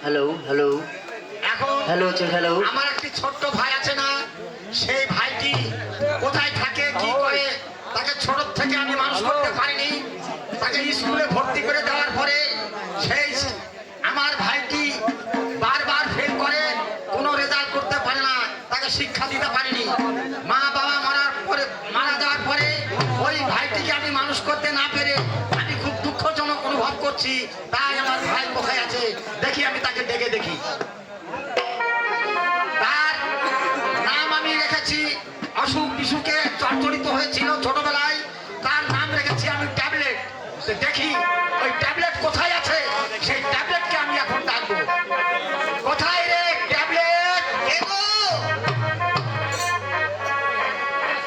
Hello hello এখন hello hello. আমার একটি ছোট্ট ভাই আছে না, সেই ভাইটি কোথায় থাকে কি করে তাকে ছোট থেকে আমি মানুষ করতে পারিনি। তাকে স্কুলে ভর্তি করে দেওয়ার পরে সেই আমার ভাইটি বারবার ফেল করে, কোনো রেজাল্ট করতে পারে না, তাকে শিক্ষা দিতে পারিনি। মা বাবা মারা যাওয়ার পরে ওই ভাইটিকে আমি মানুষ করতে না পেরে আমি খুব দুঃখজনক অনুভব করছি। তাই আমার ভাই কোথায় আছে দেখি, আমি তাকে ডেকে দেখি। তার নাম আমি রেখেছি, অসুখ বিসুখে জর্জরিত হয়েছিল ছোটবেলায়, তার নাম রেখেছি আমি ট্যাবলেট। দেখি ওই ট্যাবলেট কোথায় আছে, সেই ট্যাবলেটকে আমি এখন ডাকবো। কোথায় রে ট্যাবলেট?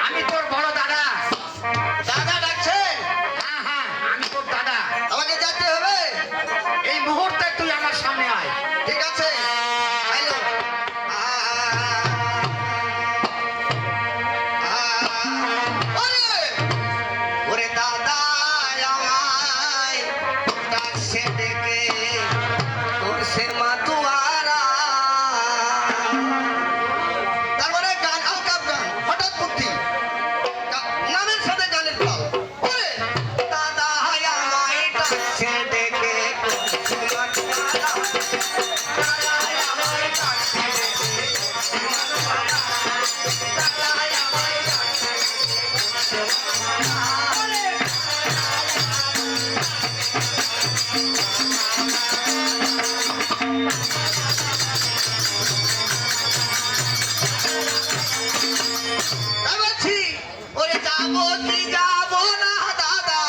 আমি তোর বড় দাদা। দাদা ডাকছেন? হ্যাঁ হ্যাঁ, আমি তোর দাদা। আমাকে যেতে হবে? এই মুহূর্তে তুই আমার সামনে আয়। ঠিক আছে, আইলো। ওরে দাদা আমায় ডাকছে ডেকে, করছে মাতুয়ারা। তারপরে গান, আলকাপ গান, হঠাৎ বুদ্ধি, নামের সাথে গানের তাল। ওরে দাদা আমায় ডাকছে ডেকে, করছে মাতুয়ারা। দাদা আমায় ডাকছে ডেকে, করছে মাতুয়ারা। দাদা আমায় ডাকছে ডেকে, করছে মাতুয়ারা। বলছি ওরে যাবো কি যাবো না দাদা,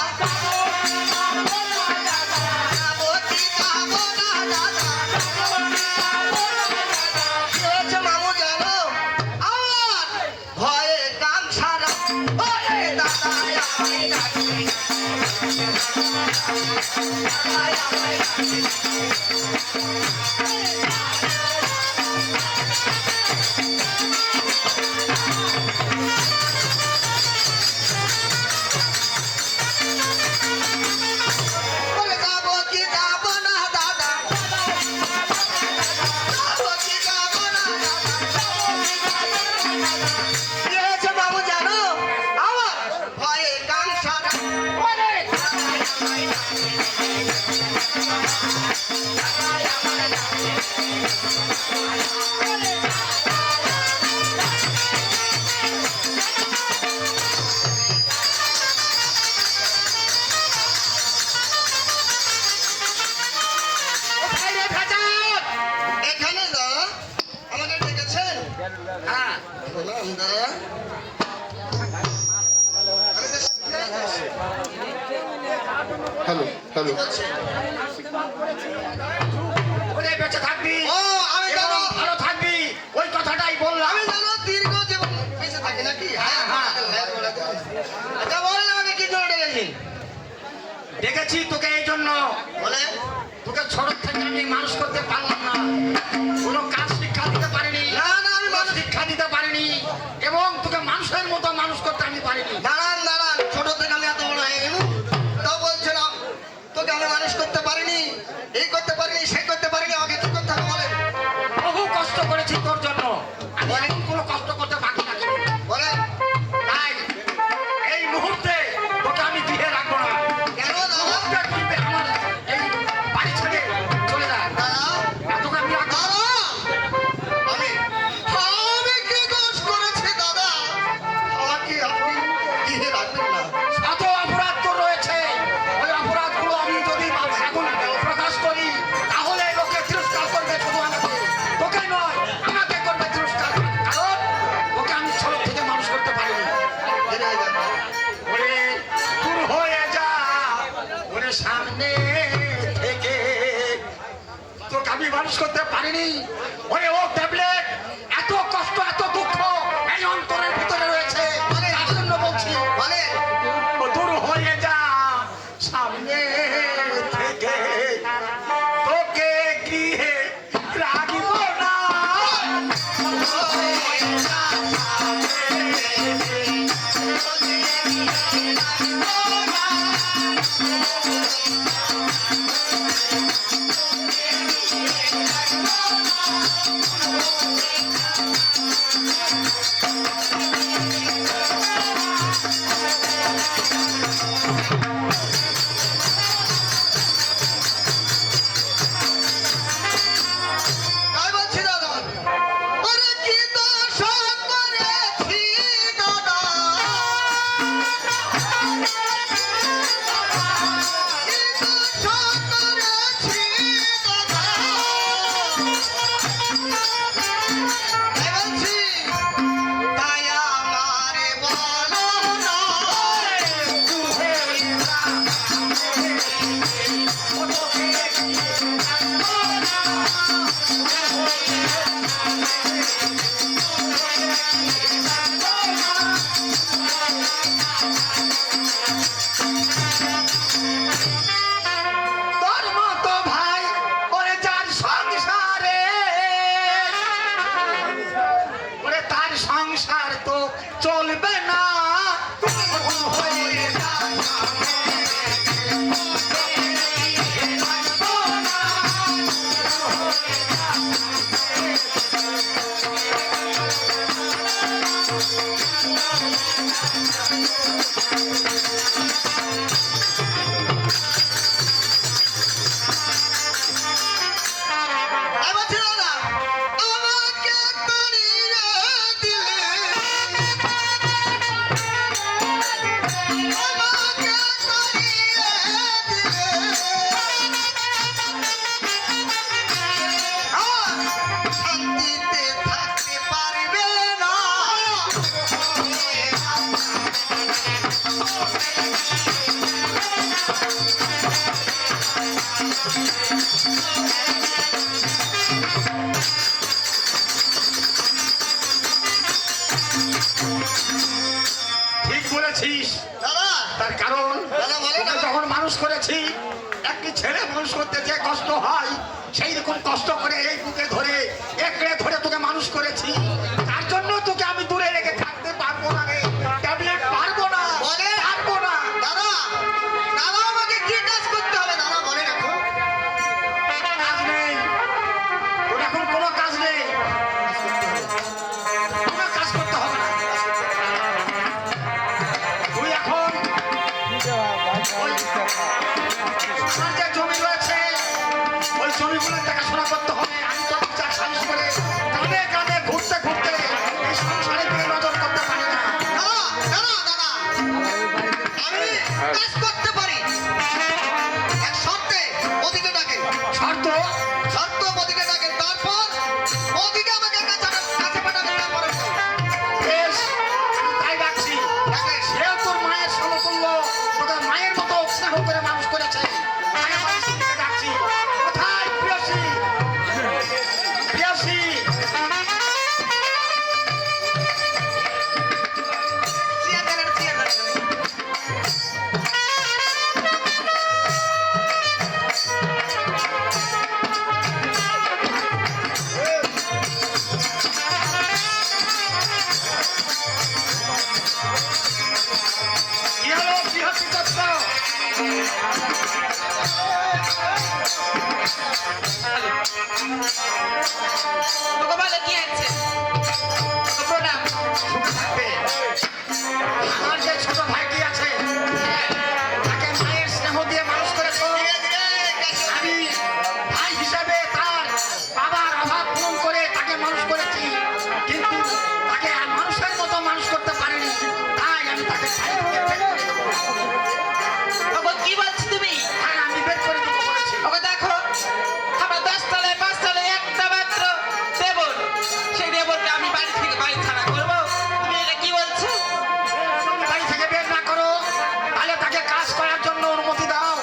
যাবো কি যাবো না দাদা। কি হয়েছে মামু জানো? আমার ভয়ে কাম সারা। ওরে দাদা আমায় ডাকছে, দাদা আমায় ডাকছে। ওরে যাবো কি যাবো না দাদা, যাবো কি যাবো না দাদা। কি হয়েছে বাবু জানো? আমার ভয়ে কান সারা। ওরে দাদা আমায় ডাকছে, দাদা আমায় ডাকছে। কোথায় রে ভেজাল? এখানে না, আমাকে ডেকেছেন? হ্যাঁ, বললাম দাদা। Hello hello. ওরে বেঁচে থাকবি, ও আমি এবং জানো, ভালো থাকবি, ওই কথাটাই বললাম। আমি জানো দীর্ঘ জীবন বেঁচে থাকি নাকি। হ্যাঁ, হ্যাঁ। আচ্ছা বলেন আমাকে কি জন্য ডেকেছেন? দেখেছি তোকে এই জন্য, বলেন। তোকে ছোট থেকে আমি মানুষ করতে পারলাম না, কোনো কাজ শিক্ষা দিতে পারিনি, না না আমি কোনো মানুষ। শিক্ষা দিতে পারিনি, এবং তোকে মানুষের মতো মানুষ করতে আমি পারিনি। দাঁড়ান দাঁড়ান, ছোট থেকে আমি এত বড় হয়ে গেল, তাও বলছিলাম তোকে আমি মানুষ করতে পারিনি, এই করতে পারিনি, সেই করতে পারিনি। আমাকে কি করতে হবে বলেন? বহু কষ্ট করেছি তোর জন্য, আমি এখন কোনো কষ্ট করতে বাকি রাখি। বলেন। তাই এই মুহূর্তে তোকে আমি দিয়ে রাখবো না। কেন দাদা? মুহূর্তে তুই আমার এই বাড়ি ছেড়ে চলে যা। দাদা তোকে আমি রাখবো না। দাদা, আমি আমি কি দোষ করেছি দাদা? আমাকে আপনি দিয়ে রাখবেন না। এত অপরাধ তো রয়েছে, ওই অপরাধগুলো আমি যদি এখন প্রকাশ করি তাহলে লোকে তিরস্কার করবে, শুধু আমাকে, তোকে নয়, আমাকে করবে তিরস্কার। কারণ ওকে আমি ছোট থেকে মানুষ করতে পারিনি। দেরি হয়ে যাবে। ওরে দূর হয়ে যা, ওরে সামনে থেকে, তোকে আমি মানুষ করতে পারিনি। ওরে ও ট্যাবলেট, এত কষ্ট এত দুঃখ এই অন্তরের ভিতরে রয়েছে, তার জন্য বলছি বলেন। ও দূর হয়ে যা সামনে থেকে, তোকে গৃহে রাখিব না। Oh, ঠিক বলেছিস। দাদা তার কারণ দাদা বলেন তোকে যখন মানুষ করেছি, একটি ছেলে মানুষ করতে যে কষ্ট হয় সেই রকম কষ্ট করে এই বুকে ধরে একড়ে ধরে তোকে মানুষ করেছি। তার জন্য তোকে আমি দূরে রেখে থাকতে পারবো না রে, ট্যাবলেট পারবো না, বলে? পারবো না। দাদা দাদা আমাকে কি কাজ করতে হবে দাদা বলেন এখন কাজ নেই তোর, এখন কোনো কাজ নেই, কোনো কাজ করতে হবে না। তুই এখন ওই আমার যে জমি রয়েছে ওই জমিগুলো দেখাশোনা করতে হবে। আমি তো বিচার সালিশ করে কাঁধে কাঁধে ঘুরতে ঘুরতে এই সংসারের দিকে নজর করতে পারি না। দাদা দাদা দাদা আমি কাজ করতে পারি এক শর্তে ওদিকে ডাকে শর্ত শর্ত ওদিকে ডাকে তারপর ওদিকে আমাকে কাছে পাঠাবে তারপরে বেশ, আমি তাই ডাকছি। ডাকে সেও তোর মায়ের সমতুল্য, তোকে মায়ের মতো স্নেহ করে মানুষ করেছে। তাই আমি সেদিকে ডাকছি। কোথায় প্রিয়সী? প্রিয়সী, চেয়ার দেন চেয়ার দেন কি হলো? কি হচ্ছে তথ্য? তোকে বলে কি আছে তোকে প্রণাম সুখে থাকবে। আমার যে ছোট ভাইটি আছে তাকে মায়ের স্নেহ দিয়ে মানুষ করেছো। আমি ভাই হিসাবে তার বাবার অভাব পূরণ করে তাকে মানুষ করেছি, কিন্তু তাকে আর মানুষের মতো মানুষ করতে পারিনি। তাই আমি তাকে বাড়ি থেকে বের করে দেবো। ওকে কি বলছো তুমি তাই আমি বের করে দেবো বলেছি। ওকে দেখো আমার 10 তলায় 5 তলায় একটা মাত্র দেবর, সেই দেবরকে আমি বাড়ি থেকে বাড়ি ছাড়া করবো? তুমি এটা কি বলছো? তুমি বাড়ি থেকে বের না করো, তাহলে তাকে কাজ করার জন্য অনুমতি দাও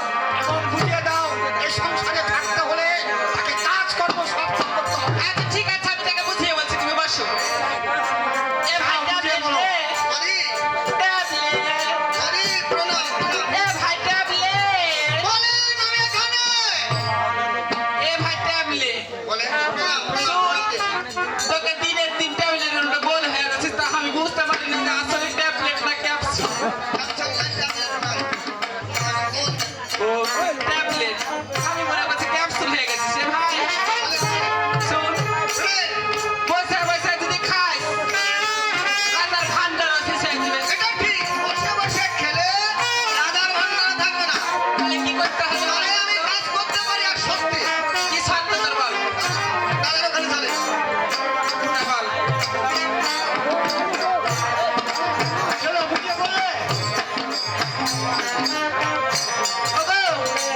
এবং বুঝিয়ে দাও এই সংসারে থাকতে হলে তাকে কাজ কর্ম সব করতে হবে। আচ্ছা ঠিক আছে, আমি তাকে বুঝিয়ে বলছি, তুমি বসো। এ ভাই হ্যাঁ, বুঝিয়ে ট্যাবলেট বলো। দে। আরে ট্যাবলেট। আরে প্রণাম এ ভাই ট্যাবলেট। বলেন আমি এখানে এ ভাই ট্যাবলেট। বলেন প্রণাম প্রণাম তোকে দিনের দিন ট্যাবলেটের উপরে গোল হয়ে গেছিস, তা আমি বুঝতে পারিনি যে আসলে ট্যাবলেট না ক্যাপসুল। ও ট্যাবলেট, আমি মনে করছি ক্যাপসুল হয়ে গেছে। সে ভাই শোন, বসে বসে যদি খাস রাজার ভান্ডার শেষ হয়ে যাবে। এটা ঠিক বসে বসে খেলে রাজার ভান্ডার থাকবে না তাহলে কি করতে হবে? তাহলে আমি কাজ করতে পারি আর সত্যি কি শর্ত তোর বল? তাদের ওখানে চলে হ্যাঁ, বল। চলো বুঝিয়ে বলে। ওগো,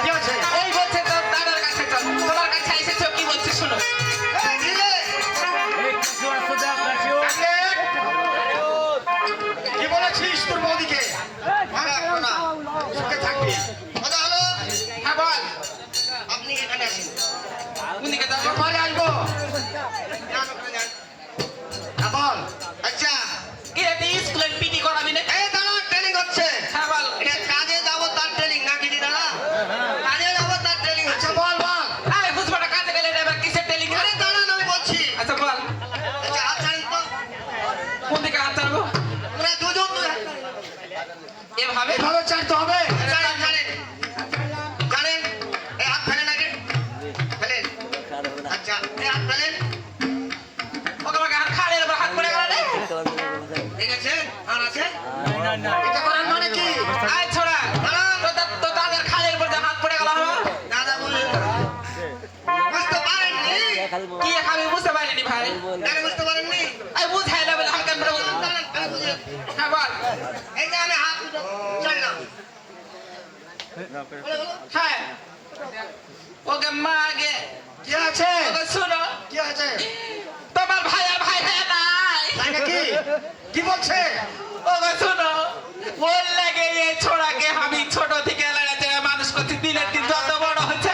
কি আছে? এই বলছে তোর দাদার কাছে চল। তোমার কাছে এসেছো, কি বলছে শোনো। এই দিলে ট্যাবলেট! কি বলেছিস তোর বৌদিকে? প্রণাম সুখে থাকবি। কথা হলো হ্যাঁ বল, আপনি এখানে আসেন কোন দিকে যাবো? পরে আসবো। যান ওখানে যান। হ্যাঁ, বল। আচ্ছা কি রে, তুই স্কুলের পিটি করাবি না? এই দাঁড়া ট্রেনিং হচ্ছে হ্যাঁ বল। এটা কাজে যাবো তার ট্রেনিং না কি দাঁড়া কাজে যাবো তার ট্রেনিং আচ্ছা হচ্ছে বল বল। আরে বুঝবো না, কাজে গেলে এবার কিসের টেলিং? আরে দাঁড়ান আমি বলছি আচ্ছা বল, আচ্ছা হাত ছাড়েন তো কোন দিকে হাত চাড়বো? তোরা দুজন এভাবে? এভাবে চাইতে হবে। জানেন জানেন জানেন এই হাত ফেলেন আগে ফেলেন আচ্ছা এই হাত ফেলেন ওকে আমাকে হাত খাড়ের উপর হাত পড়ে গেল রে। ঠিক আছে আর আছে এটা করার মানে কি? আয় ছোড়া, তো দাদার খালের উপর যে হাত পড়ে গেল হলো? দাদা বললেন বুঝতে পারেননি কি আমি বুঝতে পারিনি ভাই। কেন বুঝতে পারেননি আমি বুঝাই না বলে হালকা করে বল। দাঁড়ান, আমি বুঝিয়ে দিচ্ছি। হ্যাঁ বল। এই যে আমি হাত ছাড়লাম হ্যাঁ ওকে মা আগে কি আছে? ওকে শুনো, কি আছে? তোমার ভাই আর ভাই হ্যাঁ নাই। তাই নাকি? কি বলছে? ওকে শুনো, ওর লাগে এই ছোড়াকে আমি ছোট থেকে লাড়াচাড়া মানুষ করছি, দিনের দিন যত বড় হচ্ছে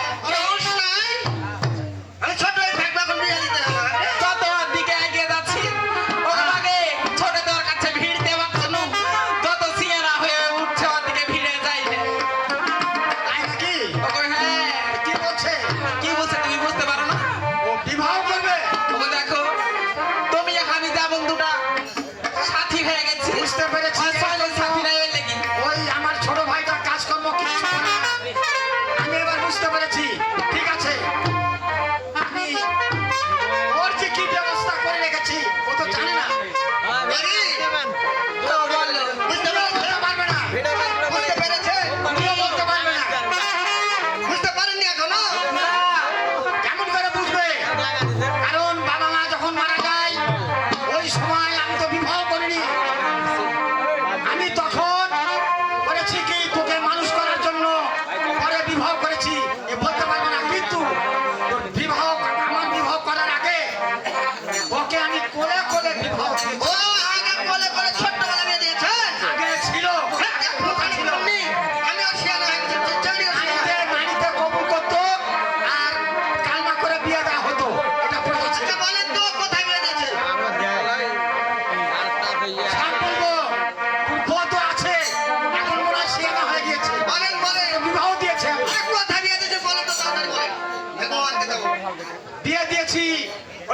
বিয়ে দিয়েছি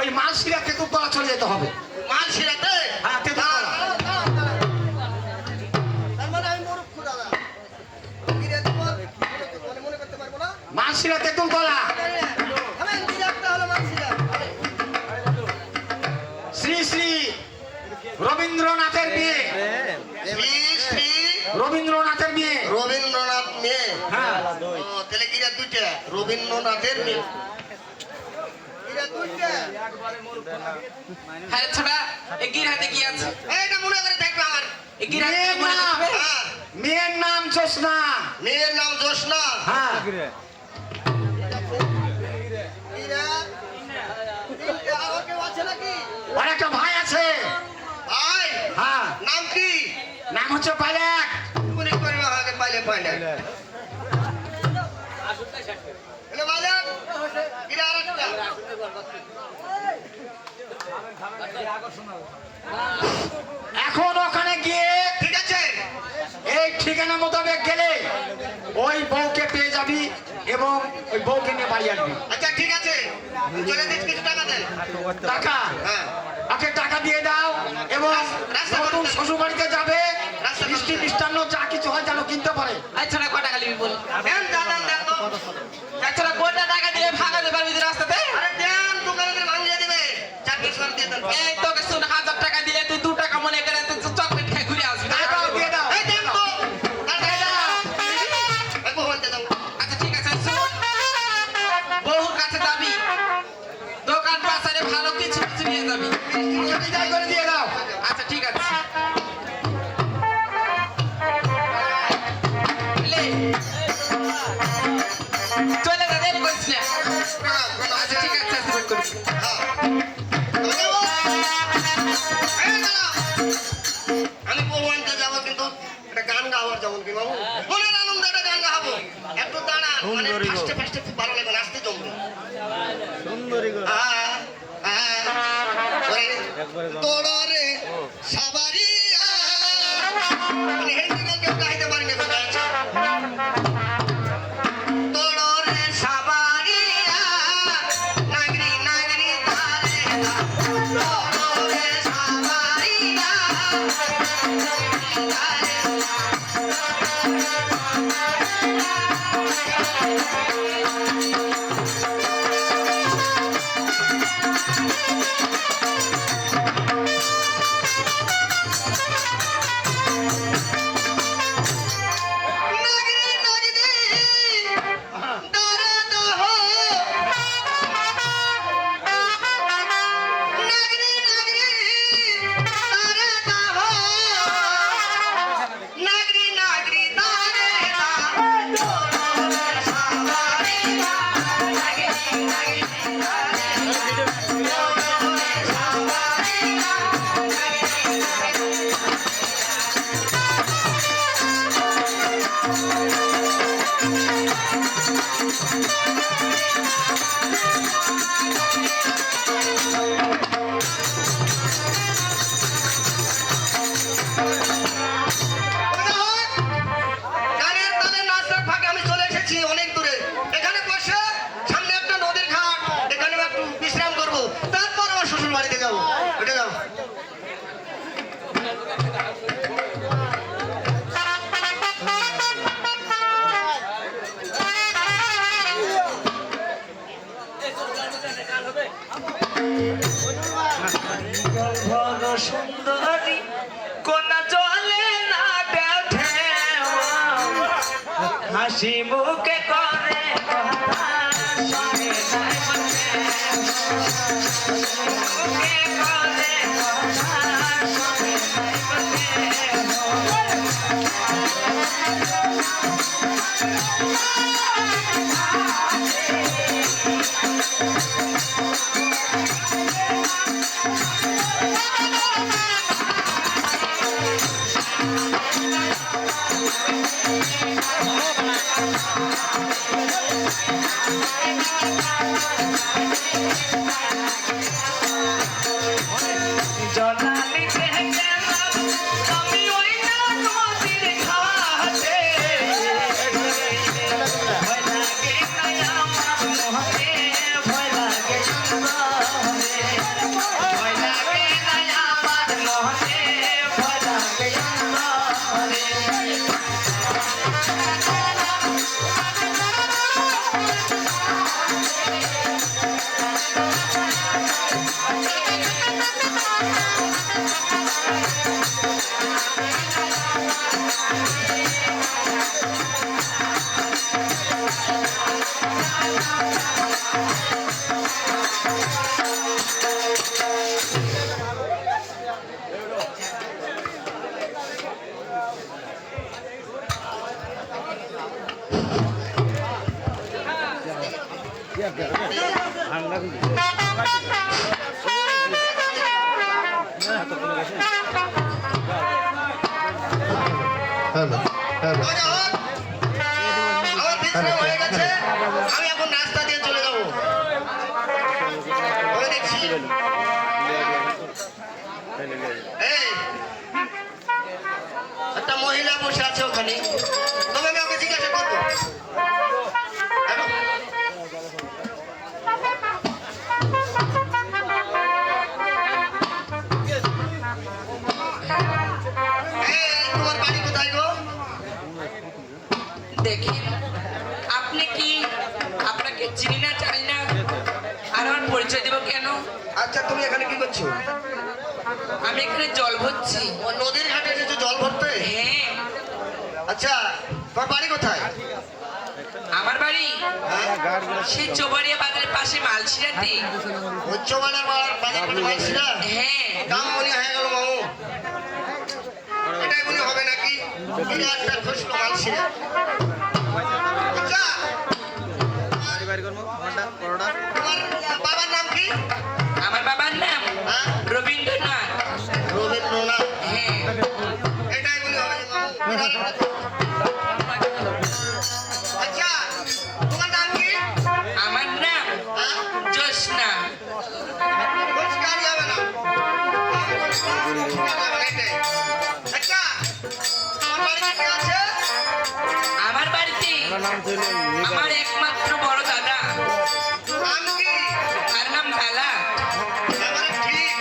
ওই মালসিরা তেতুলতলা চলে যেতে হবে। মানসিরাতে হ্যাঁ, তেতুলতলা। তার মানে আমি মূর্খ দাদা। গিরে তোমার মনে করতে পারবো না। মালসিরা তেতুলতলা। আমি গিরাটা হলো মানসিরা। শ্রী শ্রী রবীন্দ্রনাথের বিয়ে। শ্রী শ্রী রবীন্দ্রনাথের বিয়ে। রবীন্দ্রনাথ মেয়ে। হ্যাঁ। ও তাহলে গিরা দুইটা রবীন্দ্রনাথের মেয়ে। গিরা দুইটা। হ্যাঁ ছোড়া এই গির হাতে কি আছে? এইটা মনে করে দেখবে আমার। এই গির হাতে মেয়ের মনে নাম রাখবে? হ্যাঁ, মেয়ের নাম জোসনা। মেয়ের নাম জোসনা। হ্যাঁ। গিরা তিনটা আর কেউ আছে নাকি? আর একটা ভাই আছে। ভাই হ্যাঁ। নাম কি? নাম হচ্ছে পাইলট। মনে করবে আমাকে পাইলে পাইলে। এনে বাজার। গিরা আরেকটা। এখন ওখানে গিয়ে ঠিক আছে। এই ঠিকানা মোতাবেক গেলে ওই বউকে পেয়ে যাবি এবং ওই বউকে নিয়ে বাড়ি আসবি। আচ্ছা ঠিক আছে। চলে দিস কিছু টাকা দেন। টাকা হ্যাঁ। ওকে টাকা দিয়ে দাও এবং রাস্তা নতুন করতে- শ্বশুর বাড়িতে যাবে। রাস্তা করতে- মিষ্টি মিষ্টান্ন যা কিছু হয় যেন কিনতে পারে। এই ছোড়া কয় টাকা নিবি বল? দেন দাদা দেন তো। এই ছোড়া কয়টা টাকা দিয়ে ভাগাতে পারবি তুই রাস্তাতে? আরে দেন দোকানে ভাঙিয়ে দিবে। চার পিস করে দিয়ে দেন। এই তোকে শুন 1000 টাকা দিলে তুই 2 টাকা মনে করে তুই চকলেট খেয়ে ঘুরে আসবি। টাকা দিয়ে দাও। এই দেন তো। তাড়াতাড়ি দাও। এই বহনতে দাও। আচ্ছা ঠিক আছে শুন, বহুর কাছে যাবি, দোকান বাজারে ভালো কিছু কিছু নিয়ে যাবি। বিদায় করে দিয়ে দাও। আচ্ছা ঠিক আছে। লে। চলে যা, দেরি করিস না। আচ্ছা ঠিক আছে, আশীর্বাদ করিস। আমি ভগবানকে যাবো কিন্তু একটা গান গাওয়ার যেমন কি বাবু মনের আনন্দ একটা গান গাবো একটু দাঁড়া মানে ফার্স্টে ফার্স্টে খুব ভালো লাগবে নাচতে জমবে তোরা রে সাবারিয়া মানে হিন্দি গান কেউ গাইতে পারি না তোরা রে সাবারিয়া নাগরি নাগরি তারে তোরা রে সাবারিয়া গানের তালে নাচের ফাঁকে আমি চলে এসেছি অনেক দূরে এখানে বসে সামনে একটা নদীর ঘাট এখানে একটু বিশ্রাম করবো তারপর আমার শ্বশুর বাড়িতে যাবো উঠে যাও সুন্দরী কোনা চলে না হাসি মুখে করে কথা সঙ্গে নাই মনে মুখে করে কথা সঙ্গে নাই জলালি থেকে আমি ওই নদীর ঘাটে ভয় লাগে না আমার মনে ভয় লাগে হ্যালো হ্যালো ওই যে হোক। আমার বিশ্রাম হয়ে গেছে, আমি এখন রাস্তা দিয়ে চলে যাবো। ওই দেখছি। এই, একটা মহিলা বসে আছে ওখানে, তবে আমি ওকে জিজ্ঞাসা করবো। হ্যালো? এই, তোমার বাড়ি কোথায় গো? দেখেন, আপনি কি আপনাকে চিনি না জানি না আর আমার পরিচয় দেব কেন? আচ্ছা, তুমি এখানে কি করছো? আমি এখানে জল ভরছি। ও নদীর ঘাটে এসেছো জল ভরতে? হ্যাঁ, আচ্ছা, তোমার বাড়ি কোথায়? আমার বাড়ি হ্যাঁ? সেই চৌবাড়িয়া বাজারের পাশে মালশিরাতে। উচ্চমানের বাজার মানসিরা হ্যাঁ, দাম মনে হয়ে গেল মামু। এটাই মনে হবে নাকি? বিরাটটা খুশলো মানসিরা। আচ্ছা, তোমার বাবার নাম কি? আমার বাবার নাম হ্যাঁ? রবীন্দ্রনাথ। রবীন্দ্রনাথ। হ্যাঁ, এটাই মনে হবে মামু। আচ্ছা, তোমার নাম কি? আমার নাম হ্যাঁ? জ্যোৎস্না। পরিষ্কারই হবে না। পরিষ্কার হবে না এটাই। আচ্ছা, তোমার বাড়িতে কে আছে? আমার বাড়িতে আমার একমাত্র বড় দাদা, নাম কি? তার নাম বেলা। এবারে ঠিক।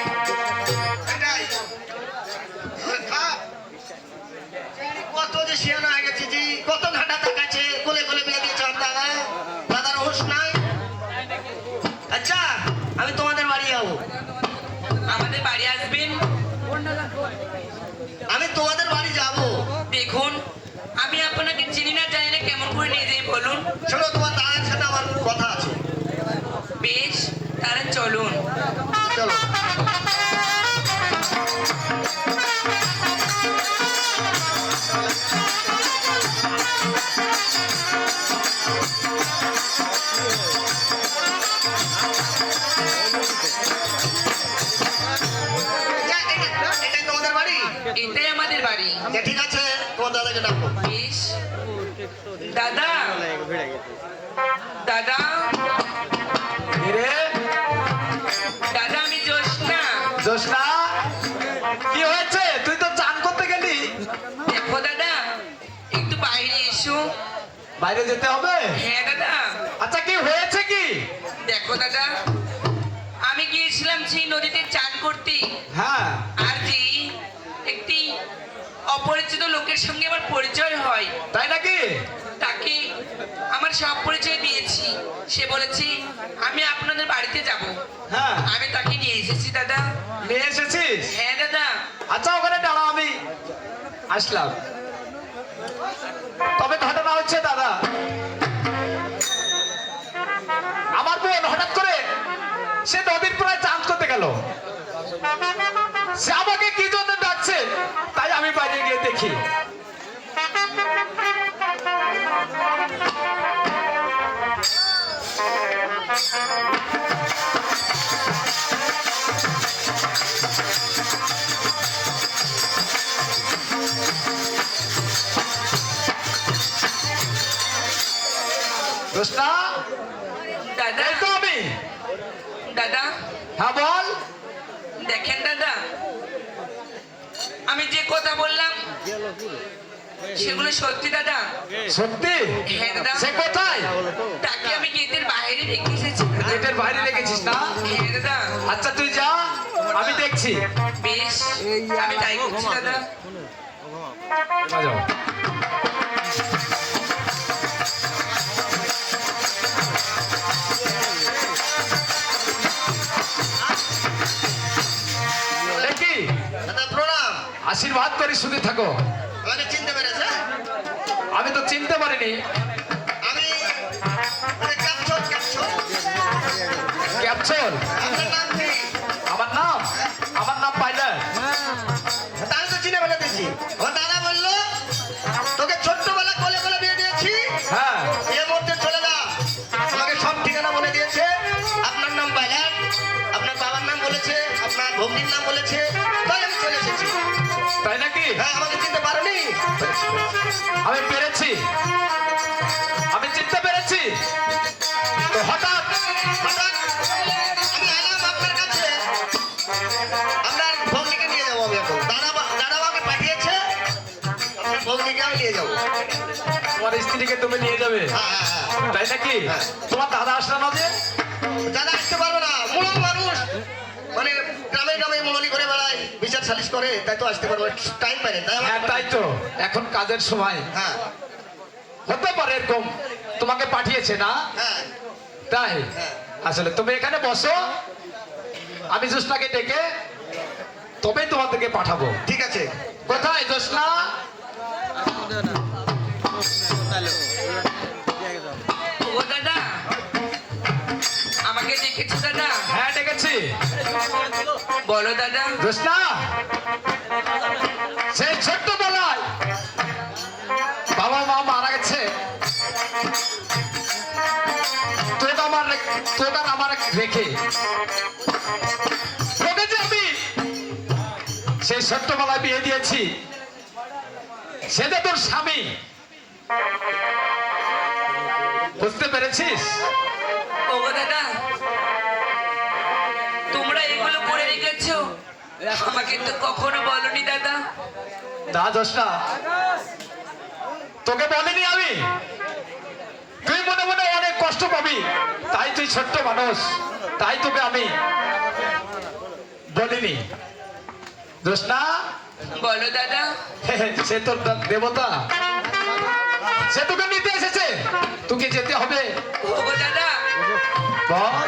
এটাই। খা। কত যে শিয়ানা হয়ে গেছে জি, কত ঘাটা দেখাচ্ছে, কোলে কোলে বিয়ে দিয়েছে আমার দাদা। দাদার হোশ নাই। আচ্ছা, আমি তোমাদের বাড়ি যাবো। আমাদের বাড়ি আসবেন। আমি তোমাদের বাড়ি যাবো। দেখুন, আমি আপনাকে চিনি না জানি না, কেমন করে নিয়ে যাই বলুন? শোনো, তোমার দাদার সাথে আমার কথা আছে। বেশ, তাহলে চলুন। চলো। এটাই তোমাদের বাড়ি? এটাই আমাদের বাড়ি। আচ্ছা, ঠিক আছে, তোমার দাদাকে ডাকো। বেশ। দাদা, দাদা, দাদা, আমি জ্যোৎস্না। জোসনা, কি হয়েছে? তুই তো চান করতে গেলি। দেখো দাদা, একটু বাইরে এসো। বাইরে যেতে হবে? হ্যাঁ দাদা। আচ্ছা, কি হয়েছে কি? দেখো দাদা, আমি গিয়েছিলাম সেই নদীতে চান করতে, হ্যাঁ, আর কি একটি অপরিচিত লোকের সঙ্গে আমার পরিচয় হয়। তাই নাকি? তাকে আমার সব পরিচয় দিয়েছি। সে বলেছে আমি আপনাদের বাড়িতে যাব। হ্যাঁ, আমি তাকে নিয়ে এসেছি দাদা। নিয়ে এসেছিস? হ্যাঁ দাদা। আচ্ছা, ওখানে দাঁড়াও, আমি আসলাম। তবে ঘটনা হচ্ছে দাদা, আমার বোন হঠাৎ করে সে নদীর প্রায় চান করতে গেল। সে আমাকে কি জন্য ডাকছে তাই আমি বাইরে গিয়ে দেখি। জোসনা, দাদা, এই তো আমি। দাদা, হ্যাঁ বল। দেখেন দাদা, আমি যে কথা বললাম সেগুলো সত্যি দাদা। সত্যি? হ্যাঁ দাদা। সে কোথায়? তাকে আমি গেটের বাইরে রেখে এসেছি দাদা। গেটের বাইরে রেখেছিস না? হ্যাঁ দাদা। আচ্ছা, তুই যা, আমি দেখছি। বেশ, আমি তাই করছি দাদা। যাও। এ কি? দাদা প্রণাম। আশীর্বাদ করি, শুধু থাকো। আমাকে চিনতে পেরেছে? আমি তো চিনতে পারিনি। আমি মানে ক্যাপচার চল। আপনার নাম কি? আমার নাম পাইলট। তাই তো চিনে বলে দিয়েছি। আমার দাদা বললো তোকে ছোট্টবেলা কোলে কোলে বিয়ে দিয়েছি, হ্যাঁ এ মধ্যে চলে যা। আমাকে সব ঠিকানা বলে দিয়েছে। আপনার নাম পাইলট, আপনার বাবার নাম বলেছে, আপনার ভগ্নির নাম বলেছে, তাই আমি চলে এসেছি। তাই নাকি? হ্যাঁ, আমাকে চিনতে পারোনি? আমি পেরেছি, আমি চিনতে পেরেছি। তো হঠাৎ হঠাৎ আমি এলাম আপনার কাছে। আপনার ভগ্নিকে নিয়ে যাবো আমি এখন। দাদা আমাকে পাঠিয়েছে, আপনার ভগ্নিকে আমি নিয়ে যাবো। তোমার স্ত্রীকে তুমি নিয়ে যাবে, হ্যাঁ হ্যাঁ হ্যাঁ। তাই নাকি? হ্যাঁ। তোমার দাদা আসলো না যে? দাদা আসতে পারবো না, মুড়ো মানুষ, মানে গ্রামে গ্রামে মুড়নি করে বেড়ায়, বিচার সালিশ করে, তাই তো আসতে পারবো, টাইম পাই না, তাই হ্যাঁ তাই তো, এখন কাজের সময়। হ্যাঁ হতে পারে এরকম তোমাকে পাঠিয়েছে না? হ্যাঁ তাই হ্যাঁ। আসলে তুমি এখানে বসো, আমি জোসনাকে ডেকে তবেই তোমাদেরকে পাঠাবো। ঠিক আছে। কোথায় জোসনা? ও দাদা, আমাকে দেখেছো দাদা? হ্যাঁ ডেকেছি। বলো দাদা। জোসনা, সেই ছোট্টবেলায় বাবা মা মারা গেছে, তোর আমার রেখে তোকে যে আমি সেই ছোট্টবেলায় বিয়ে দিয়েছি, সেটা তোর স্বামী, বুঝতে পেরেছিস? ও দাদা, তোমরা এগুলো করে রেখেছো, আমাকে তো কখনো বলনি দাদা। না জোসনা, তোকে বলিনি আমি, তুই মনে মনে অনেক কষ্ট পাবি, তাই তুই ছোট্ট মানুষ, তাই তোকে আমি বলিনি। জোসনা, বলো দাদা। সে তোর দেবতা, সে তোকে নিতে এসেছে, তোকে যেতে হবে। ও দাদা, বল।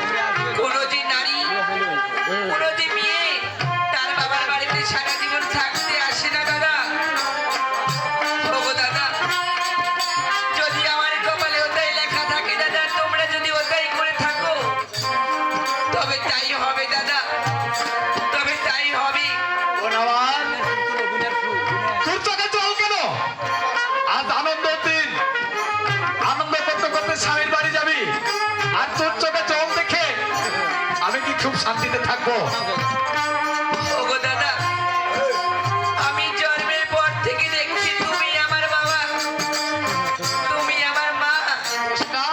কোনো যে নারী, কোনো যে মেয়ে তার বাবার বাড়িতে সারা জীবন থাকতে আসে না দাদা। ও দাদা, যদি আমার কপালে ওটাই লেখা থাকে দাদা, তোমরা যদি ওটাই করে থাকো, তবে তাই হবে দাদা, তবে তাই হবে। বোন আমার, তোর চোখে জল কেন? আজ আনন্দের দিন, আনন্দ করতে করতে স্বামীর বাড়ি যাবি, আর তোর চোখে জল দেখে আমি কি খুব শান্তিতে থাকবো? ওগো দাদা, আমি জন্মের পর থেকে দেখছি তুমি আমার বাবা, তুমি আমার মা। না,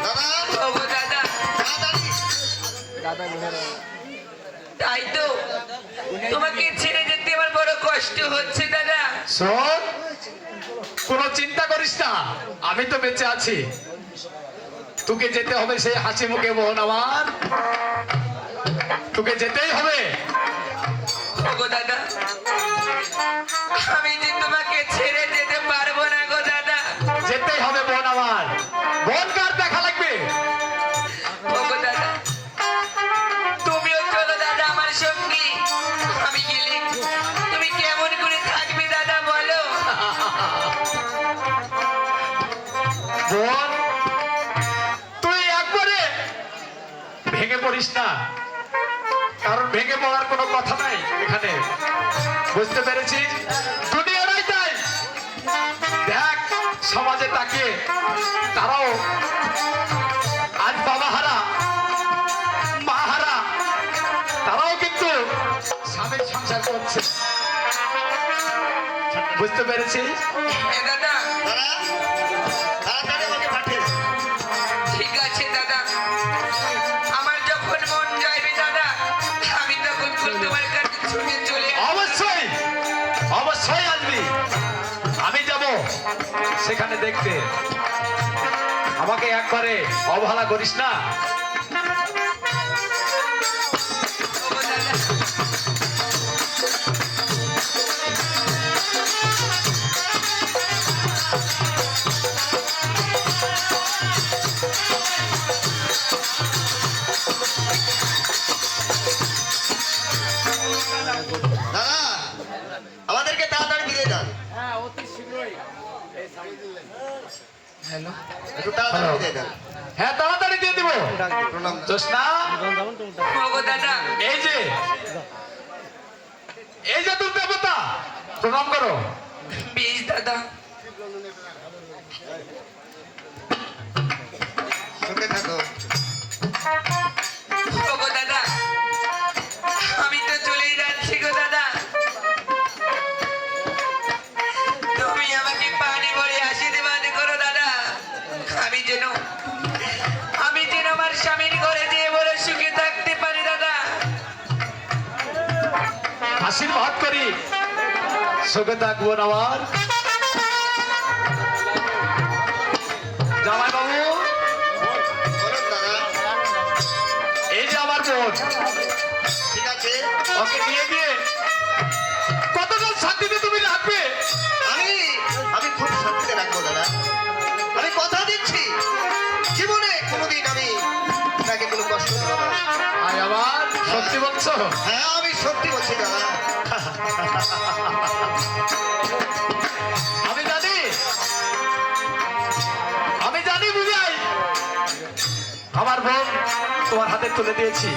দাদা, ওগো দাদা, তাড়াতাড়ি। তাই তো তোমাকে ছেড়ে যেতে আমার বড় কষ্ট হচ্ছে দাদা। শোন, কোনো চিন্তা করিস না, আমি তো বেঁচে আছি, তোকে যেতে হবে সেই হাসি মুখে। বোন আমার, তোকে যেতেই হবে। ওগো দাদা, আমি যে তোমাকে ছেড়ে যেতে পারবো না গো দাদা। যেতেই হবে বোন আমার। বোন কার দেখা লাগবে? ওগো দাদা, তুমিও চলো দাদা আমার সঙ্গে। আমি গেলে তুমি কেমন করে থাকবে দাদা বলো? বোন, তুই একবারে ভেঙে পড়িস না, কারণ ভেঙে পড়ার কোনো কথা নাই এখানে, বুঝতে পেরেছিস? দুনিয়াটাই তাই, দেখ সমাজে তাকিয়ে তারাও আজ বাবা হারা, মা হারা, তারাও কিন্তু স্বামীর সংসার করছে, বুঝতে পেরেছিস? এ দাদা, দাদা, তাড়াতাড়ি আমাকে পাঠিয়ে দে। ঠিক আছে দাদা, আমার যখন মন যাইবে দাদা, আমি তখন তোমার কাছে ছুটে চলে আসবো। অবশ্যই অবশ্যই আসবি, আমি যাব সেখানে দেখতে, আমাকে একবারে অবহেলা করিস না। ওগো দাদা, দাদা, আমাদেরকে তাড়াতাড়ি বিদায় দেন। হ্যালো একটু তাড়াতাড়ি দিয়ে দেন। হ্যাঁ তাড়াতাড়ি দিয়ে দিব প্রণাম। জোসনা ওগো দাদা এই যে তোর দেবতা প্রণাম করো বেশ দাদা সুখে থাকো। ওগো দাদা আমি তো চলেই যাচ্ছি গো দাদা তুমি আমাকে পানি ভরে আশীর্বাদ করো দাদা আমি যেন আমার স্বামীর ঘরে যেয়ে বলে সুখে থাকতে পারি দাদা আশীর্বাদ করি সুখে থাকবো না আমার জামাই বাবু বলুন দাদা। এই যে আমার বোন ঠিক আছে, ওকে নিয়ে গিয়ে কতটা শান্তিতে তুমি রাখবে আমি খুব শান্তিতে রাখবো দাদা। আমি কথা দিচ্ছি জীবনে কোনোদিন আমি তাকে কোনো কষ্ট দেবো না। আর আবার সত্যি বলছো হ্যাঁ আমি সত্যি বলছি দাদা। আমি জানি বুঝাই আমার বোন তোমার হাতে তুলে দিয়েছি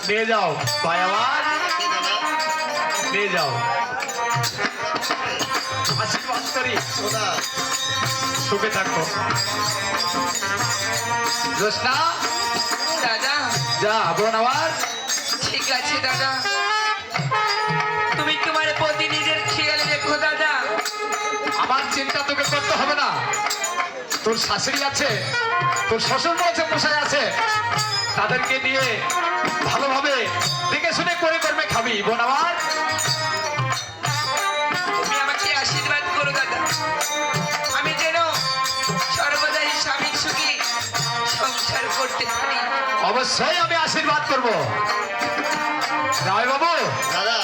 নিয়ে যাও ভাই আমার নিয়ে যাও আশীর্বাদ করি সোনা, সুখে থাকো জোসনা দাদা যা বোন আমার ঠিক আছে দাদা তুমি তোমার প্রতি নিজের খেয়াল রেখো দাদা আমার চিন্তা তোকে করতে হবে না তোর শাশুড়ি আছে তোর শ্বশুর আছে মশাই আছে তাদেরকে নিয়ে ভালোভাবে দেখে শুনে করে কর্মে খাবি বোন আমার তুমি আমাকে আশীর্বাদ করো দাদা আমি যেন সর্বদাই স্বামীর সুখী সংসার করতে পারি অবশ্যই আমি আশীর্বাদ করবো রায় বাবু দাদা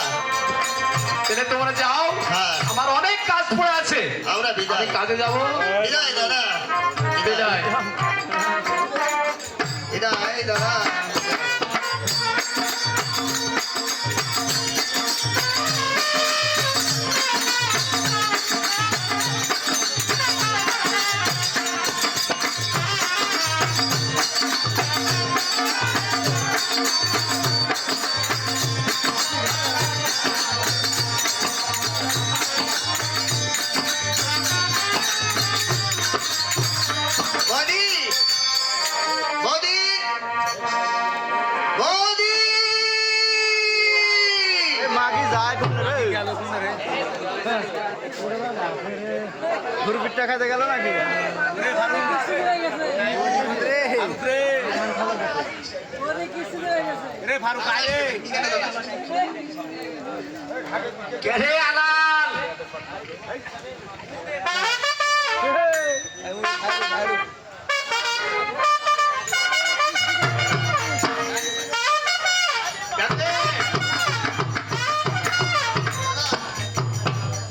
তাহলে তোমরা যাও হ্যাঁ। আমার অনেক কাজ পড়ে আছে আমরা আমি বিদায়। কাজে যাবো বিদায় দাদা। বিদায় বিদায় দাদা। বৌদি, বৌদি, বৌদি। মাগি যায় কোন রে গেল কোন রে ঘুরপিটটা খাইতে গেল নাকি রে ফারুক আয়ে কে আলাল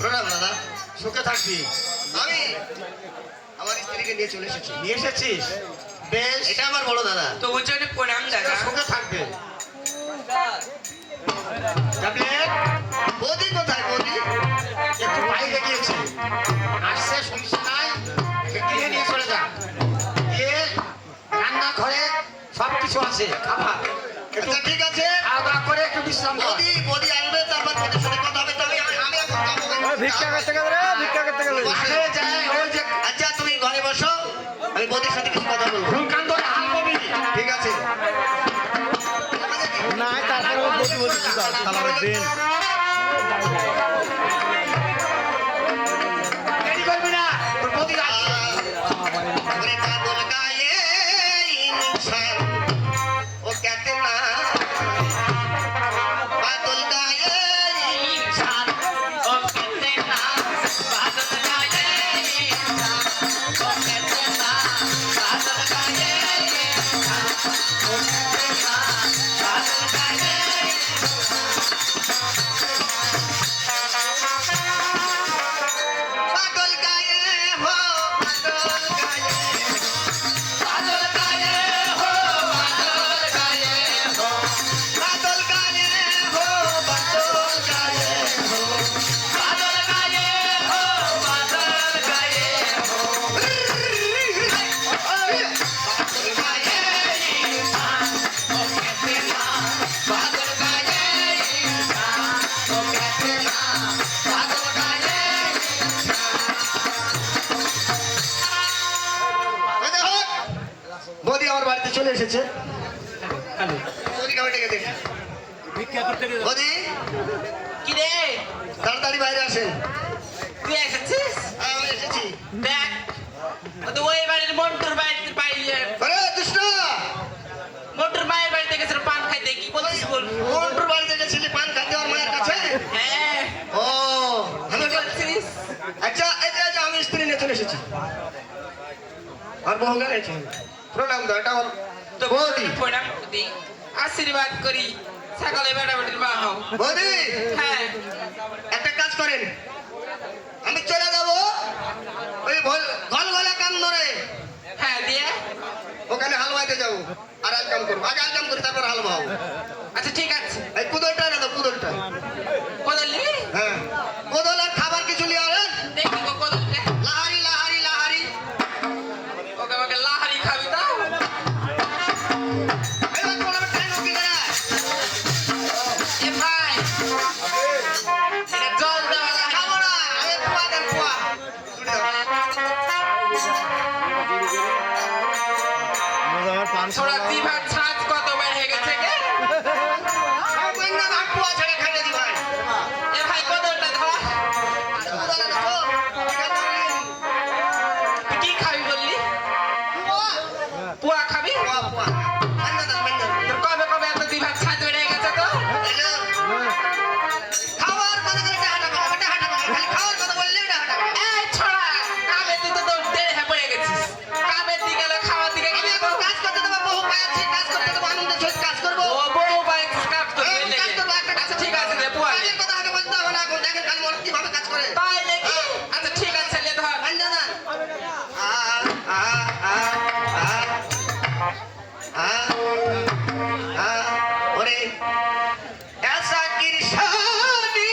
প্রণাম দাদা। সুখে থাকবি আমি আমার স্ত্রীকে নিয়ে চলে এসেছি। নিয়ে এসেছিস বেশ এটা আমার বড় দাদা। তবু জন্য প্রণাম দাদা সুখে থাকবে ট্যাবলেট বৌদি কোথায় বৌদি? একটু বাইরে গিয়েছে আসছে শুনিস নাই গিয়ে নিয়ে চলে যা গিয়ে রান্না ঘরে সব কিছু আছে খাবার একটু আচ্ছা ঠিক আছে। খাওয়া দাওয়া করে একটু বিশ্রাম কর বৌদি বৌদি আসবে তারপর তোদের সাথে কথা হবে। তবে আমি এখন যাবো। ভিক্ষা করতে গেল রে ভিক্ষা করতে গেল আরে যায় ওই যে আচ্ছা তুমি ঘরে বসো, আমি বৌদির সাথে কিছু কথা বলবো। ফুলকান ধরে হাল কবি ঠিক আছে। না তারপরে বসে বসে সালামের দিন দেরি করবি না তোর প্রতি अरे काबुल का ये इंसान वो कहते ना बादल का ये इंसान वो कहते ना बादल का ये इंसान वो कहते ना बादल का ये इंसान वो कहते ना बादल का ये बादल का ये हो बादल का ये बादल का ये हो बादल का ये हो बादल का ये हो बादल का ये हो बादल का ये हो बादल का ये हो বৌদি আমার বাড়িতে চলে এসেছে বৌদিকে আমি ডেকে দেখি বৌদি কি রে তাড়াতাড়ি বাইরে আসেন তুই এসেছিস আমি এসেছি দেখ ও তো ওই বাড়ির মন্টুর বাড়িতে পাইলে আরে কৃষ্ণ মন্টুর মায়ের বাড়িতে গেছিল পান খাইতে কি বলছিস বল মন্টুর বাড়িতে গেছিলি পান খাতে ওর মায়ের কাছে হ্যাঁ ও আমি কি বলছিস আচ্ছা এই যে আমি স্ত্রী নিয়ে চলে এসেছি আর বহু গান আছে প্রণাম দাও এটা আমার তো বৌদি প্রণাম করি আশীর্বাদ করি সকালে বেড়া বেটির মা হও বৌদি হ্যাঁ একটা কাজ করেন আমি চলে যাব ওই গলগলা কান ধরে হ্যাঁ দিয়ে ওখানে হালুয়াইতে যাবো আর আলকাম করবো আগে আলকাম করি তারপর হালুয়া হবো আচ্ছা ঠিক আছে এই কুদলটা না তো কুদলটা বদললি হ্যাঁ কুদলের খাবার কিছু নিয়ে আনেন দেখি গো বদললে লাহারি লাহারি লাহারি ওকে আমাকে লাহারি খাবি দাও এবার তোমার ট্রেন উঠে যায় এ ভাই এটা জল দেওয়া লাগে খাবো না আমি পোয়া দেন পোয়া আমার পান ছোড়া জিভার ছাঁচ কত বেড়ে গেছে গে পোয়া ছেড়ে খাইয়ে দি ভাই এ ভাই বদলটা ধর কুদলে দেখো তুই কি খাবি বললি পোয়া পুয়া খাবি পোয়া পোয়া বান্দা দাও বান্দা তোর কবে কবে এত জিভার ছাঁচ বেড়ে গেছে তো হ্যালো খাওয়ার কথা করে হাঁটা করো খালি খাওয়ার কথা বললে হাঁটা করো এই ছোড়া কামে তুই তো দৌড় দেড় হ্যাঁ পড়ে গেছিস কামের দিকে গেলে খাওয়ার দিকে আমি গেলে এখন কাজ করতে দেবো বহু পাচ্ছি কাজ করতে দেবো আনন্দের সহিত কাজ করবো ও বউ বাইক কাজ করতে এই, লেগে কাজ করবো, একটা কাজ আচ্ছা ঠিক আছে রে পুয়া নে। কাজের কথা আগে বলতে হবে না এখন দেখেন কাজ মনে কিভাবে কাজ করে তাই নাকি আচ্ছা ঠিক আছে লে ধর বান্দা না আ আ আ আ আ ওরে ऐसा किरशानी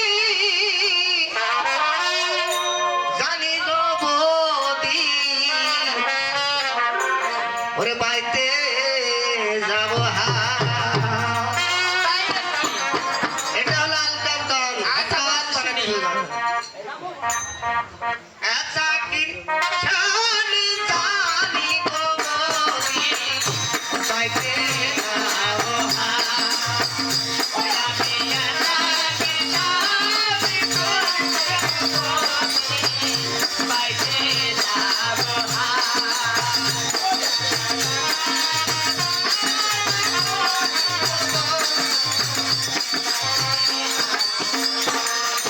জানি গো বৌদি ওরে বাইতে যাব তাই নাকি এটা হলো আলকাম গান আচ্ছা, বানানি শুনি। গান ऐसा किरशानी জানি গো বৌদি বাইতে যাব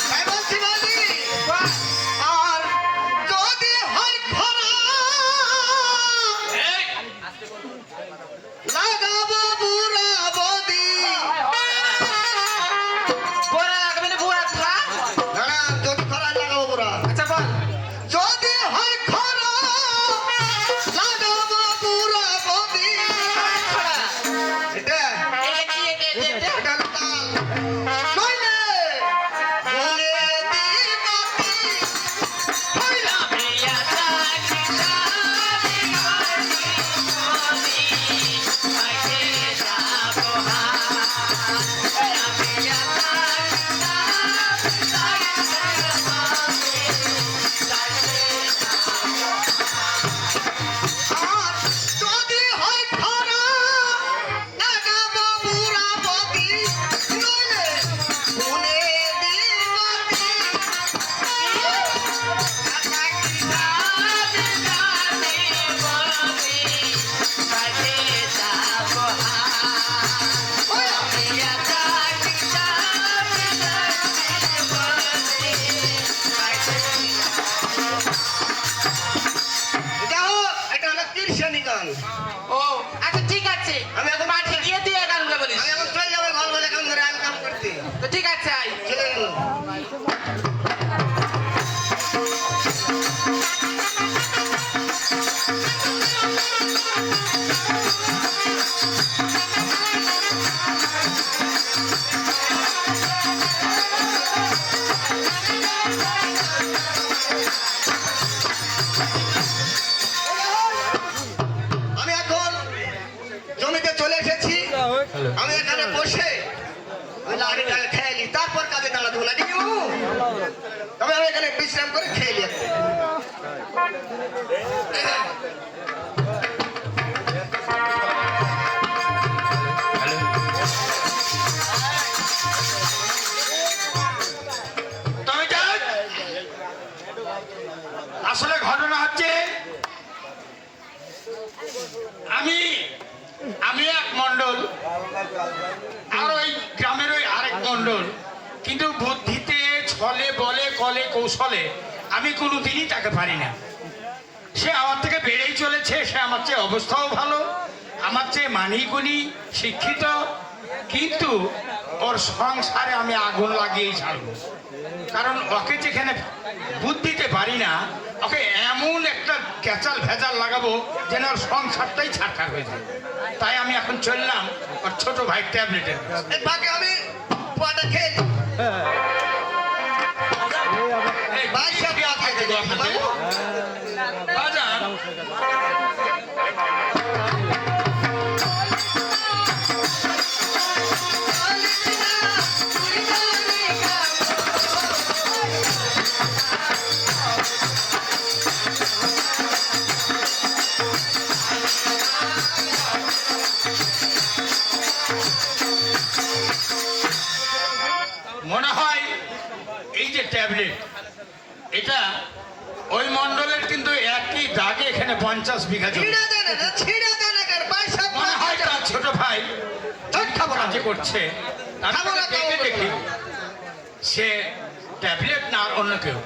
তাই বলছি বৌদি আর যদি হয় খরা লাগাবো বুড়া বৌদি পুরা লাগবে না পুরা খা দাঁড়া যদি খরা লাগাবো বুড়া আচ্ছা বল যদি হয় খরা লাগাবো বুড়া বৌদি ছোড়া এটা এটা কি এটা এটা হলো তাল নইলে বলে দিবাতি হইলা আর যদি হয় খরা লাগাবো বুড়া বৌদি নইলে বলে দিবাতি দেখো এটা হলো কৃষ্ণী গান ও আচ্ছা ঠিক আছে আমি এখন মাঠে গিয়ে তুই এই গানগুলো বলিস আমি এখন চলে যাবো ঘর বলে কাম ধরে কাম করতে তো ঠিক আছে আই চলে গেল আমি এখন জমিতে চলে এসেছি আমি এখানে বসে ওই লাড়িটা খেয়ে নি তারপর কাজে দাঁড়াতে বলা ঠিক বাবু তবে আমি এখানে বিশ্রাম করে খেয়ে নি আমি এক মন্ডল আর ওই গ্রামের ওই আরেক মন্ডল, কিন্তু বুদ্ধিতে ছলে বলে কলে কৌশলে আমি কোনোদিনই তাকে পারি না। সে আমার থেকে বেড়েই চলেছে, সে আমার চেয়ে অবস্থাও ভালো, আমার চেয়ে মানিগুণী, শিক্ষিত, কিন্তু ওর সংসারে আমি আগুন লাগিয়েই ছাড়বো। কারণ ওকে যেখানে বুদ্ধিতে পারি না, ওকে এমন একটা ক্যাচাল ভেজাল লাগাবো যেন ওর সংসারটাই ছাড়খাড় হয়ে যায়। তাই আমি এখন চললাম ওর ছোট ভাই ট্যাবলেটের কাছে। এই ভাগে আমি পোয়াটা খেয়ে নিই। এই ভাই সব কি দিয়ে দেবো দেবো, আপনাকে? বাবু। বাজান, মনে হয় এই যে ট্যাবলেট, এটা ওই মন্ডলের কিন্তু একই দাগে এখানে 50 বিঘা জমি। ছিঁড়ে দেন না, ছিঁড়ে দেন না কেন? ভাই সব মনে হয় তার ছোট ভাই চট খাবো না। কাজে করছে, তার খাবো না, থেকে খাবো না। দেখি সে ট্যাবলেট না আর অন্য কেউ।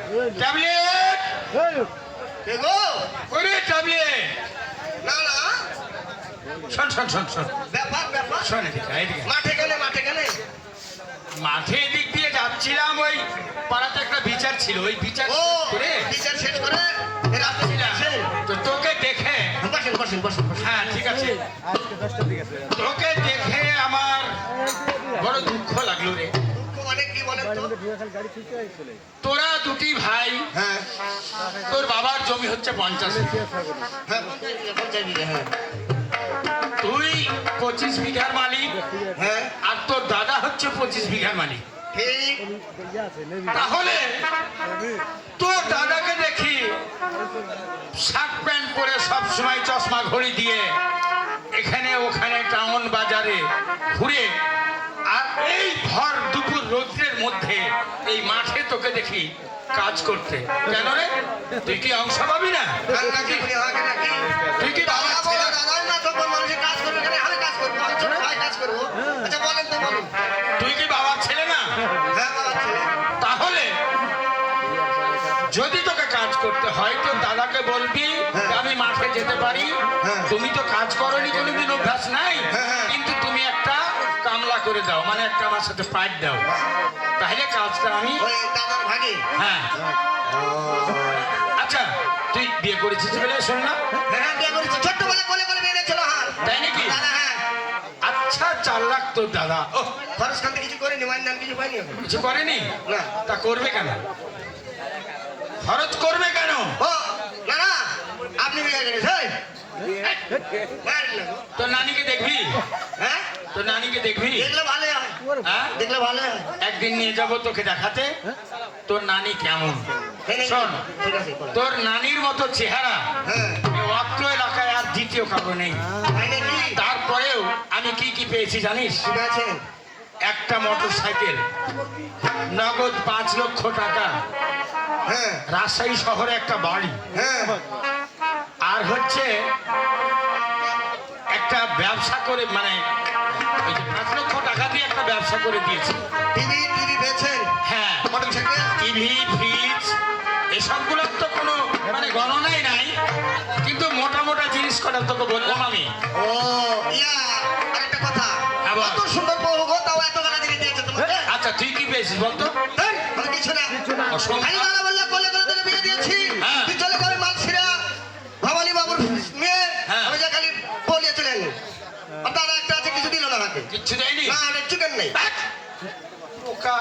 ট্যাবলেট, কে গো? ওরে ট্যাবলেট, না না, শোন শোন শোন শোন ব্যাপার শোন, এদিকে এদিকে। মাঠে গেলে মাঠে এদিক দিয়ে যাচ্ছিলাম, ওই পাড়াতে একটা বিচার ছিল, ওই বিচার ও করে বিচার শেষ করে এই রাস্তা ছিল তো তোকে দেখে, বসেন হ্যাঁ ঠিক আছে, আজকে 10টার দিকে আছে। তোকে দেখে আমার বড় দুঃখ লাগলো রে। অনেক কি বলেন তো? গাড়ি ঠিক হয়ে চলে তোরা দুটি ভাই, হ্যাঁ তোর বাবার জমি হচ্ছে 50 বিঘা, হ্যাঁ 50 বিঘা, হ্যাঁ তুই 25 বিঘার মালিক, হ্যাঁ আর তোর দাদা হচ্ছে 25 বিঘার মালিক। ঠিক। তাহলে তোর দাদাকে দেখি শার্ট প্যান্ট পরে সব সময় চশমা ঘড়ি দিয়ে এখানে ওখানে টাউন বাজারে ঘুরে, আর এই ভর দুপুর রৌদ্রের মধ্যে এই মাঠে তোকে দেখি কাজ করতে। কেন রে, তুই কি অংশ পাবি না? আর নাকি উনি হবে নাকি? তুই কি বাবার দাদা ছেলে? বলো, দাদাই না তো কোন মানুষের কাজ করবে কেন? আমি কাজ করবো, আমি ছোট ভাই কাজ করবো। আচ্ছা বলেন তো, বলুন। তুই কি বাবার ছেলে না? হ্যাঁ বাবা ছেলে। তাহলে যদি তোকে কাজ করতে হয় তো দাদাকে বলবি যে আমি মাঠে যেতে পারি, তুমি তো কাজ করনি কোনোদিন, অভ্যাস নাই, কিন্তু তুমি একটা কামলা করে দাও, মানে একটা আমার সাথে পাইপ দাও, তাহলে কাজটা আমি, ওই দাদার ভাগে। হ্যাঁ। আচ্ছা তুই বিয়ে করেছিস বলে শোন না, হ্যাঁ বিয়ে করেছে, ছোট্টবেলা কোলে বিয়ে দিয়েছিল, হ্যাঁ তাই নাকি? দাদা, হ্যাঁ আচ্ছা 4 লাখ তোর দাদা, ও খরচ খানতে কিছু করেনি, মায়ের নাম কিছু পাইনি এখন। কিছু করেনি? না। তা করবে কেন, খরচ করবে কেন? ও না না, আপনি বিয়ে করেছেন? মায়ের নাম। তোর নানিকে দেখবি, হ্যাঁ তোর নানিকে দেখবি, দেখলে ভালো হয়, হ্যাঁ? দেখলে ভালো হয়। একদিন নিয়ে যাব তোকে দেখাতে তোর নানি কেমন। তাই নাকি? শোন, ঠিক আছে বলো। তোর নানির মতো চেহারা হ্যাঁ এই অত্র এলাকায় আর দ্বিতীয় কারো নেই। তাই নাকি? তারপরেও আমি কি কি পেয়েছি জানিস? ঠিক আছে। একটা মোটর সাইকেল, নগদ 5 লক্ষ টাকা, হ্যাঁ রাজশাহী শহরে একটা বাড়ি, হ্যাঁ আর হচ্ছে একটা ব্যবসা করে, মানে ওই যে 5 লক্ষ টাকা দিয়ে একটা ব্যবসা করে দিয়েছি। টিভি বেচেন, হ্যাঁ, মোটরসাইকেল। টিভি, ফ্রিজ, এসবগুলোর তো কোনো মানে গণনাই নাই, কিন্তু মোটা মোটা জিনিস কটা তোকে বললাম আমি। ও ইয়া, আরেকটা কথা, হ্যাঁ, বল। কত সুন্দর বউ গো, তাও এত টাকা দিয়ে দিয়েছে তোমাকে। আচ্ছা তুই কি পেয়েছিস বলতো? দেন, মানে কিছু না। অসংখ্য- খালি দাদা বললে কোলে তোকে বিয়ে দিয়েছি, হ্যাঁ। তুই চলে যাবে মালসিরা, ভবানী বাবুর মেয়ে, হ্যাঁ। আমি যে খালি বলিয়ে চলেন। আর দাদা একটা আছে, কিছু দিল না আমাকে। কিচ্ছু দেয়নি? না, আরে চিকেন নেই। ধ্যাৎ! বোকা,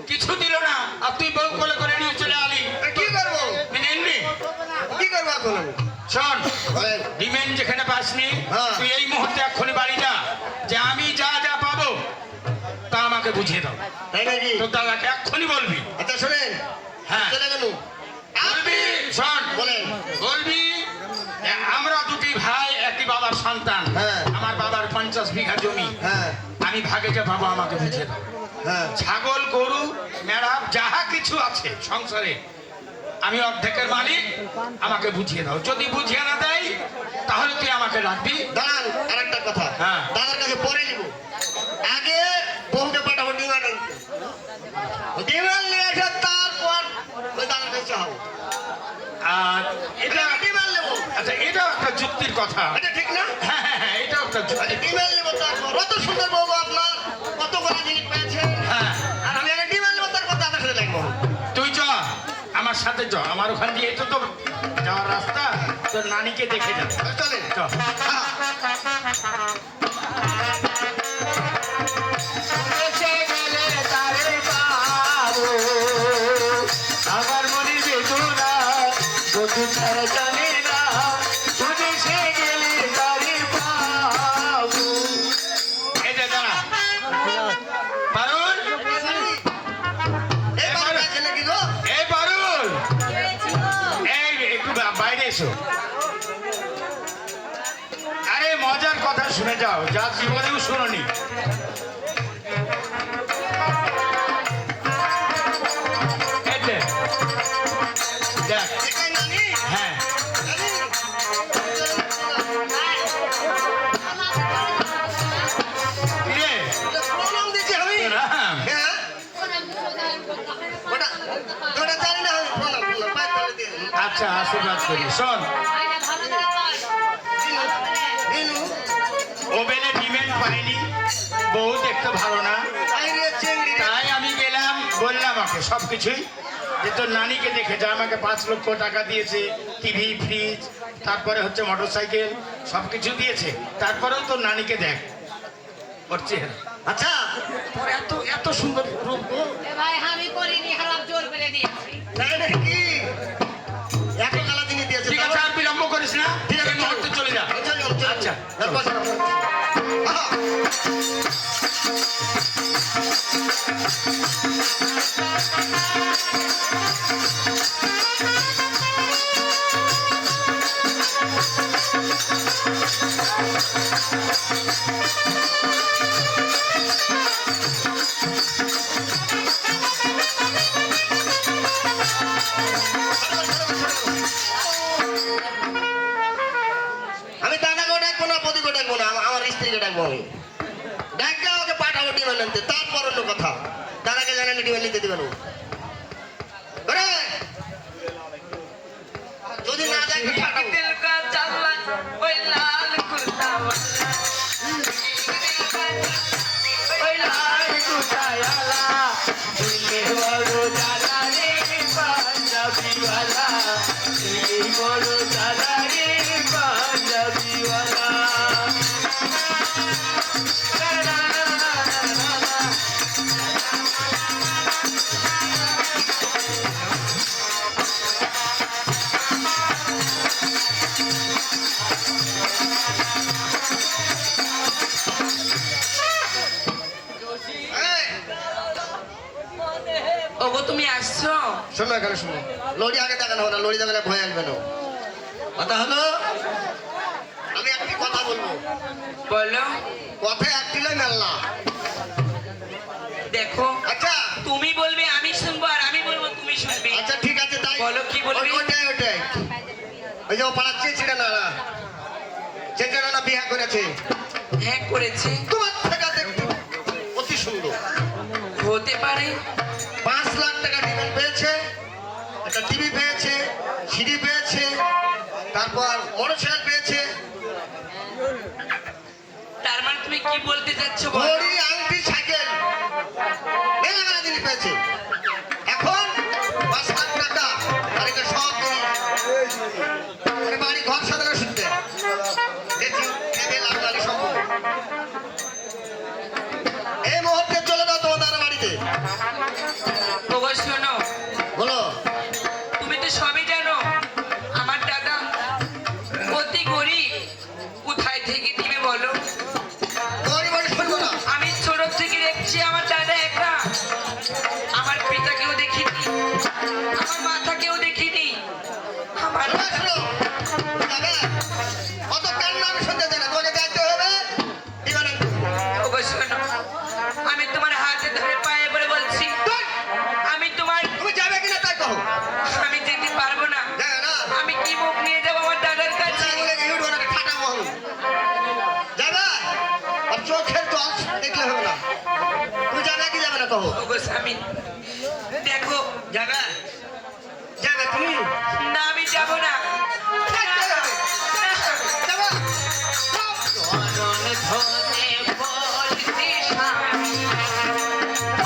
কিছু দিল না, আর তুই বউ কোলে করে নিয়ে চলে আলি। কি করবো, মেনে নিবি? কি করবো এখন আমি? শোন, বলেন। ডিমেন্ড যেখানে পাসনি, হ্যাঁ। তুই এই মুহূর্তে এক্ষুনি বাড়ি যা, যে আমি যা যা পাবো তা আমাকে বুঝিয়ে দাও। তাই নাকি? তোর দাদাকে এক্ষুনি বলবি। আচ্ছা শোনেন, হ্যাঁ। চলে গেল। বলবি, শোন, বলেন। বলবি আমরা দুটি ভাই একই বাবার সন্তান, হ্যাঁ। আমার বাবার 50 বিঘা জমি, হ্যাঁ আমি ভাগে যা পাবো আমাকে বুঝিয়ে দাও। হ্যাঁ ছাগল, গরু, মেড়া যাহা কিছু আছে সংসারে আমি অর্ধেকের মালিক, আমাকে বুঝিয়ে দাও। যদি বুঝিয়ে না দেয় তাহলে তুই আমাকে রাখবি। দাঁড়ান, আরেকটা কথা। হ্যাঁ। দাদা কথা। এটা ঠিক না? হ্যাঁ হ্যাঁ হ্যাঁ, এটাও একটা যুক্তি। আরে ডিমেল নেব তারপর কত সুন্দর বউ আপনার, কত করে জিনিস পেয়েছেন, হ্যাঁ আর আমি আরে ডিমেল নেব তারপর দাদার সাথে লাগবো। তুই চ আমার সাথে চ, আমার ওখান দিয়ে তো যাওয়ার রাস্তা, তোর নানিকে দেখে যা। চলেন। চ। হ্যাঁ। আমার মনে বেদনা বধু ছাড়া জানে না, তুই সে গেলে তারে পাবো। এই যে দাঁড়া পারুল, এই বাবা আছে নাকি গো? এই পারুল, এই একটু বাইরে এসো। আরে মজার কথা শুনে যাও, যা জীবনেও শোনোনি। এই যে, দেখ, এটাই নানি? হ্যাঁ নানি? কিরে, এটা প্রণাম দিচ্ছি আমি। রাম, হ্যাঁ? ওটা ওটা জানি না আমি, প্রণাম প্রণাম পায়ে তলে দিয়ে দিন। আচ্ছা আশীর্বাদ করি। শোন, দিনু, ওভেনে ডিমেন্ট পাইনি, বউ দেখতে ভালো না, আইরে চেংড়ি রে। তাই আমি গেলাম, বললাম ওকে সব কিছুই, যে তোর নানিকে দেখে যা, আমাকে 5 লক্ষ টাকা দিয়েছে, টিভি ফ্রিজ, তারপরে হচ্ছে মোটর সাইকেল, সব কিছু দিয়েছে, তারপরেও তোর নানিকে দেখ ওর চেহারা। আচ্ছা তোর এত এত সুন্দর রূপ গো। এ ভাই আমি করিনি, হালাপ জোর করে দিয়েছি। তাই নাকি? এত কালা জিনিস দিয়েছে। ঠিক আছে, আর বিলম্ব করিস না, ঠিক আছে, এই মুহূর্তে চলে যা। চলো, চলো। আচ্ছা, তারপর চলো। আহা। আমি দাদাকে ডাকবো না, পদিকে ডাকবো না, আমার স্ত্রীকে ডাকবো আমি। ডাকলে ওকে পাঠাবো ডিমেল আনতে, তারপর অন্য কথা। দাদাকে জানেন ডিমেল নিতে দিবেন ও। ওরে! যদি না দেখে পাঠাবো। दिल का चाला ओए लाल कुर्ता ওই লাল কুটায়ালা, দিলে বড় জ্বালা রে পাঞ্জাবিওয়ালা, দিলে বড় জ্বালা রে পাঞ্জাবিওয়ালা। এই, ওগো তুমি আসছো? শোনো এখানে শোনো। লড়ি আগে দেখানো হবে না, লড়ি দেখালে ভয় আসবে না। কথা হলো, আমি একটি কথা বলবো। বলো। কথায় একটি লয় মেলনা। দেখো, আচ্ছা তুমি বলবে আমি শুনবো, আর আমি বলবো তুমি শুনবে। আচ্ছা ঠিক আছে, তাই বলো, কি বলবি? ওটাই ওটাই। ওই যে ও পাড়ার চেঁচিড়া নানা, চেঁচিড়া নানা বিয়ে করেছে, হ্যাঁ করেছে, তোমার থেকে দেখতে অতি সুন্দর। হতে পারে। 5 লাখ টাকা ডিমেল পেয়েছে, একটা টিভি পেয়েছে, সিডি পেয়েছে, তারপর মোটরসাইকেল পেয়েছে, তার মানে তুমি কি বলতে চাচ্ছ বলো? ঘড়ি, আংটি, সাইকেল, মেলা মেলা জিনিস পেয়েছে। এখন 5 লাখ টাকা আর এটা সব জিনিস। মানে বাড়ি ঘর সাজানো শুনতে দেখি টেবিল আলমারি সম্ভব। এই মুহূর্তে চলে যাও তোমাদের বাড়িতে। ওগো শোনো, বলো। তুমি তো সবই জানো, আমার দাদা অতি গরিব, কোথায় থেকে দিবে বলো? গরিব বাড়ি শুনবো না। আমি ছোট থেকে দেখছি আমার দাদা একা, আমার পিতাকেও দেখিনি, আমার মাথাকেও দেখিনি, আমার শোনো, শোনো। যাবে? অত কান্না আমি শুনতে চাই না, তোমাকে যাইতে হবে। দিবা না। ওগো শোনো, আমি তোমার হাতে ধরে পায়ে পড়ে বলছি, আমি তোমার, তুমি যাবে কিনা তাই কহো। আমি যেতে পারবো না। যাবে না? আমি কি মুখ নিয়ে যাবো আমার দাদার কাছে? বলে কি উঠবো না, ঠাটাবো আমি। যাবে? আর চোখের জল দেখলে হবে না। তুমি যাবে কি যাবে না কহো। ওগো স্বামী, দেখো, যাবে? যাবে তুমি? না আমি যাবো না। যাবে? যাবে? ধরে বলছি স্বামী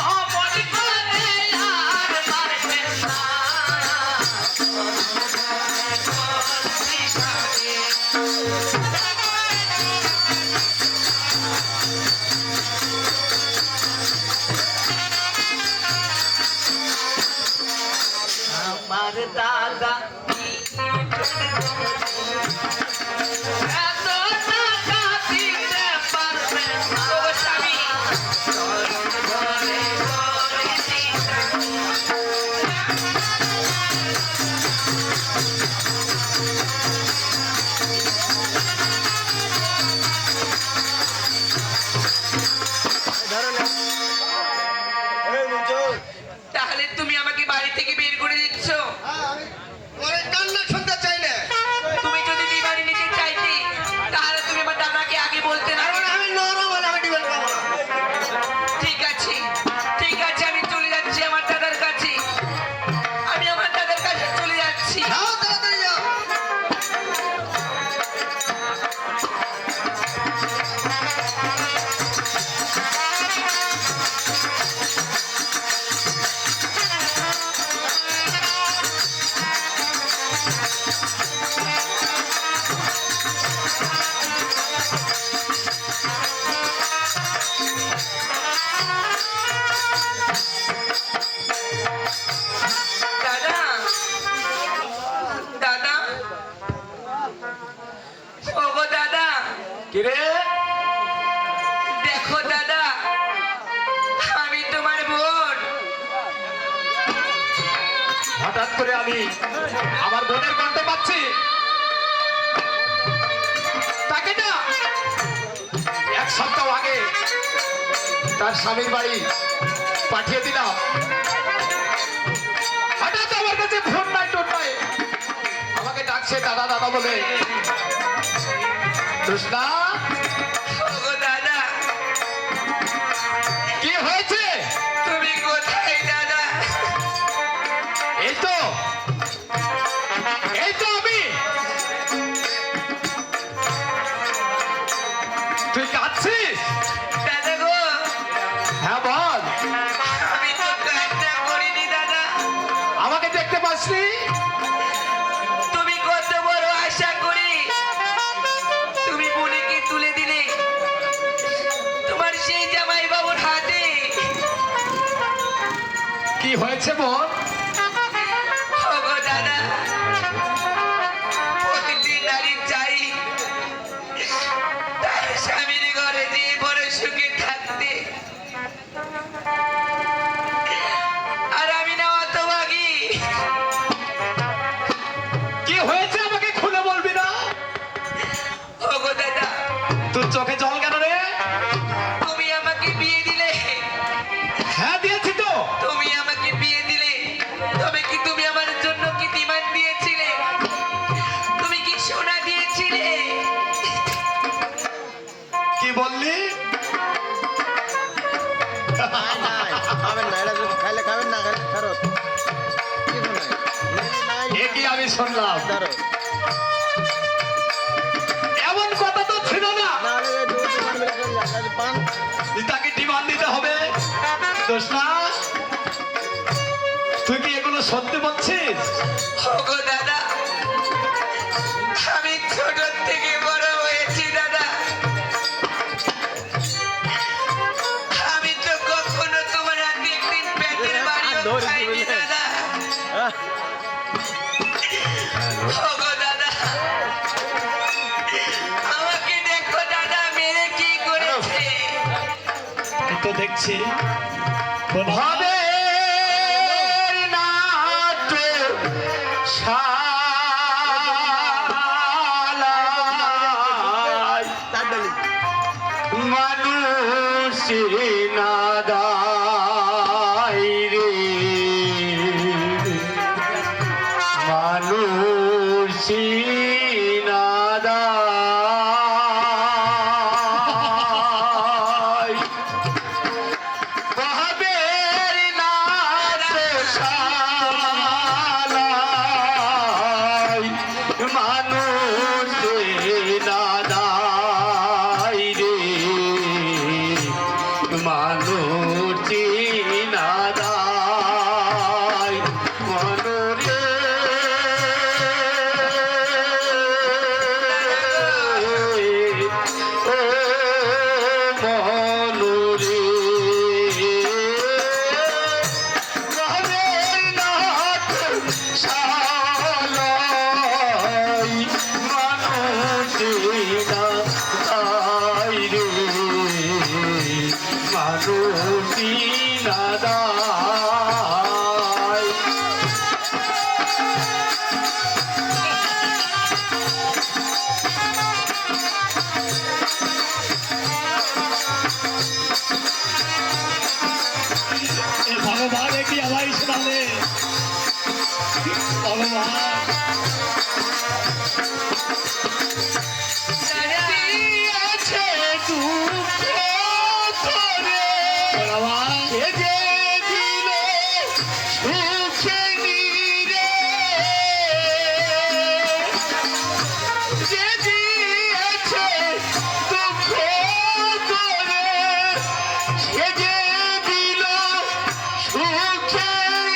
অমন করে আর পারবে না বলছি স্বামী আমার দাদা এত টাকা দিতে পারবে না ও স্বামী চরণ ধরে বলছি তাহলে তুমি আমাকে বাড়ি থেকে বের করে দিচ্ছ ওরে কান্না শুনতে চাইলে তুমি যদি বিমানে নিতে চাইতে তাহলে তুমি আমার দাদাকে আগে বলতে না আর আমি নরম হলে আমি ডিবেন পাবো না। ঠিক আছে ঠিক আছে আমি চলে যাচ্ছি আমার দাদার কাছে আমি আমার দাদার কাছে চলে যাচ্ছি যাও তাড়াতাড়ি যাও। দাদা দাদা ওগো দাদা কিরে দেখো দাদা আমি তোমার বোন হঠাৎ করে আমি আমার বোনের কণ্ঠ পাচ্ছি তাকে না এক সপ্তাহ আগে তার স্বামীর বাড়ি পাঠিয়ে দিলাম হঠাৎ আমার কাছে ফোন নাই টোন নাই আমাকে ডাকছে দাদা দাদা বলে কৃষ্ণা ওগো দাদা কি হয়েছে তুমি কোথায় দাদা এই তো আমি তুই কাঁদছিস দাদা গো হ্যাঁ বল আমি তো কান্না করিনি দাদা আমাকে দেখতে পাসনি তুমি কত বড় আশা করি তুমি বোনকে তুলে দিলে তোমার সেই জামাই বাবুর হাতে কি হয়েছে বোন ওগো দাদা প্রতিটি নারী চাই তার স্বামীর ঘরে যে বড় সুখে থাকতে আর আমি না অতভাগী কি হয়েছে আমাকে খুলে বলবি না ওগো দাদা তোর চোখে জল কেন রে তুমি আমাকে বিয়ে দিলে হ্যাঁ দিয়েছি তো তুমি আমাকে বিয়ে দিলে তবে কি তুমি আমার জন্য কি ডিমান্ড দিয়েছিলে তুমি কি সোনা দিয়েছিলে কি বললি খাবেন না এটা যদি খাইলে খাবেন না খাইলে ফেরত কি মনে হয় নাই এ কি আমি শুনলাম ফেরত এমন কথা তো ছিল না না হলে এই দুধ দোকান মিলে করে যায় কাজে পান তাকে ডিমান্ড দিতে হবে দোষ না তুই কি এগুলো সত্যি বলছিস ওগো দাদা আমি ছোট থেকে বড় হয়েছি দাদা আমি তো কখনো তোমার হাতে একদিন পেটের বাড়িও খাইনি দাদা ওগো দাদা আমাকে দেখো দাদা মেরে কি করেছে এই তো দেখছি হবে না তো শালায় তাড়াতাড়ি মানুষ নাদাই রে মানুষ নাদাই বহাবের না তো শালায় মানুষ নাদাই রে মানুষ চিনা দায় মনরে ও মনরে রবীন্দ্রনাথ শালাই মানুষ চিনা দায় রে মানুষ চিনা দায় ভগবান কি আবার শোনালে ভগবান আছে দুঃখ করে কে যে দিল সুখে নিরে যে দিয়েছে দুঃখ করে সে যে দিল সুখে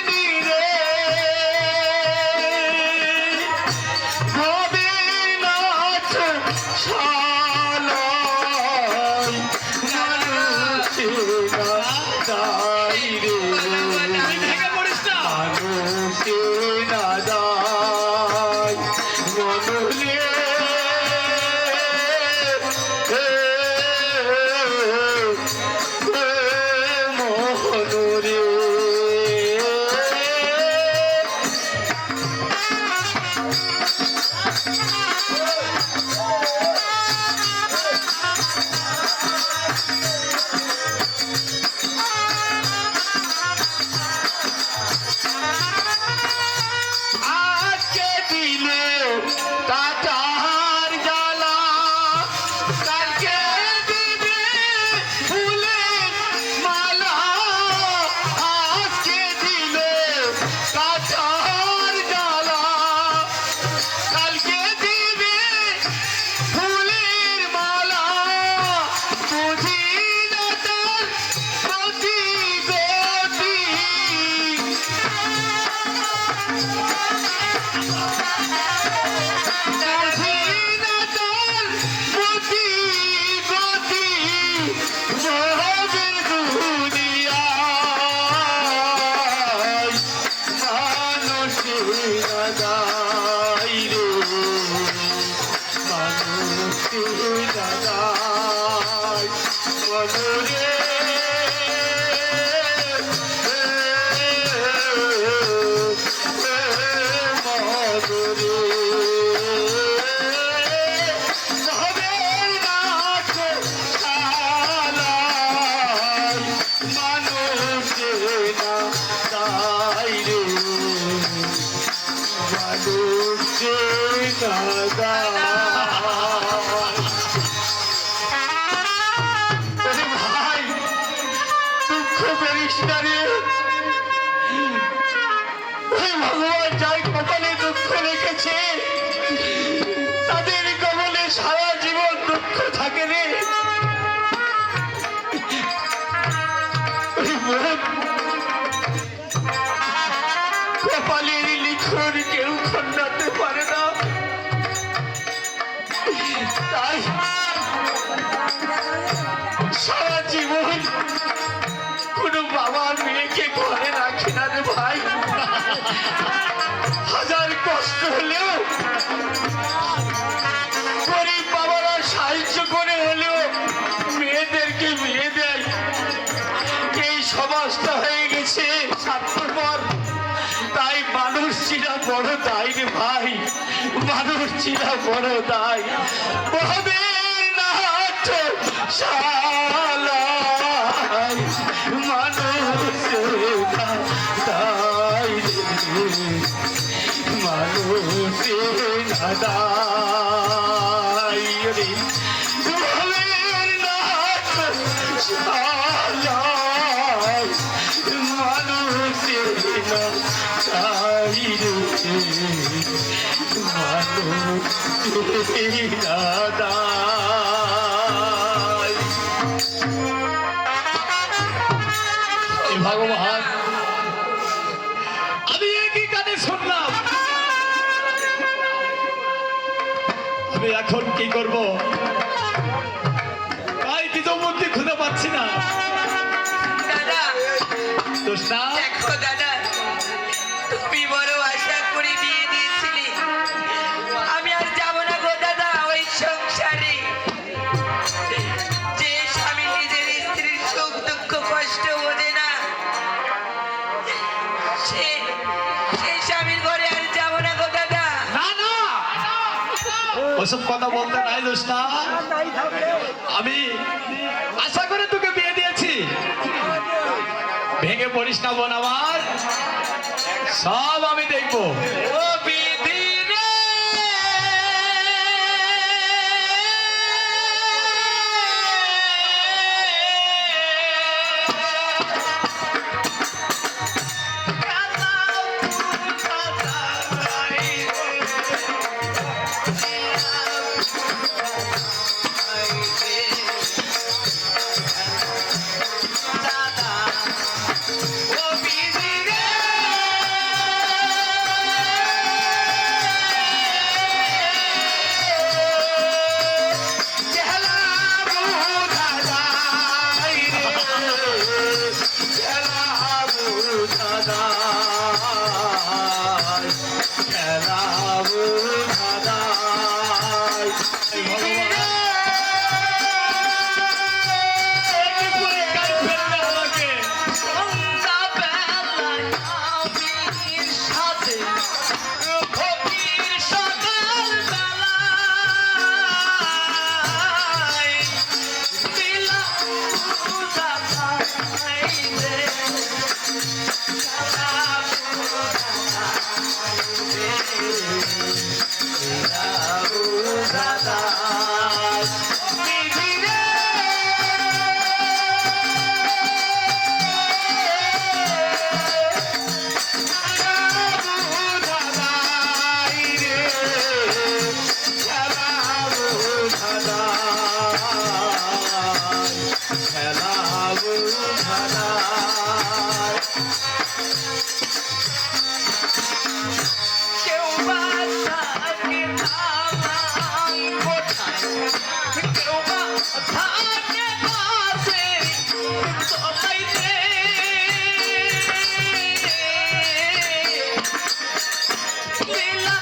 নিরে রবীন্দ্রনাথ শালাই মানুষ চিনা দায় রে মানুষ চিনা দায় মনরে মোহনরে আজকে দিলে কাটার জ্বালা কালকে দিবে ফুলের মালা আজকে দিলে কাটার জ্বালা কালকে দিবে ফুলের মালা বুঝি না তার গতি গতি ভাই দুঃখ করিস না রে ভগবান যাই কপালে দুঃখ রেখেছে তাদের কপালে সারা জীবন দুঃখ থাকে রে কপালের লিখন কেউ খণ্ডাতে পারে না তাই সারা জীবন কোনো বাবার মেয়েকে ঘরে রাখে না রে ভাই হাজার কষ্ট হলেও গরিব বাবারা সাহায্য করে হলেও মেয়েদেরকে বিয়ে দেয় এই সমাজটা হয়ে গেছে স্বার্থপর তাই মানুষ চিনা বড় দায় রে ভাই মানুষ চিনা বড় দায় রবীন্দ্রনাথ শালাই মানুষ চিনা দায় রে মানুষ চিনা দায় রে রবীন্দ্রনাথ শালাই মানুষ চিনা দায় রে মানুষ চিনা দায় ভগবান, আমি একই কানে শুনলাম। আমি এখন কি করব? তাই কিছু বুদ্ধি খুঁজে পাচ্ছি না। দাদা তৃষ্ণা, দেখো দাদা, তুমি বড় আশা করে বিয়ে দিয়েছিলে, আমি আর যাবো না গো দাদা ওই সংসারে। যে স্বামী নিজের স্ত্রীর সুখ দুঃখ কষ্ট বোঝে না, সেই স্বামীর ঘরে আর যাবো না গো দাদা। না না, ওসব কথা বলতে নাই তৃষ্ণা। আমি আশা করে তোকে বিয়ে দিয়েছি, ভেঙে পড়িস না বোন আমার, সব আমি দেখবো। ও বিধি রে, কেউ বা থাকে দালান কোঠায়, কেউ বা থাকে বাসের তলাইতে। লীলা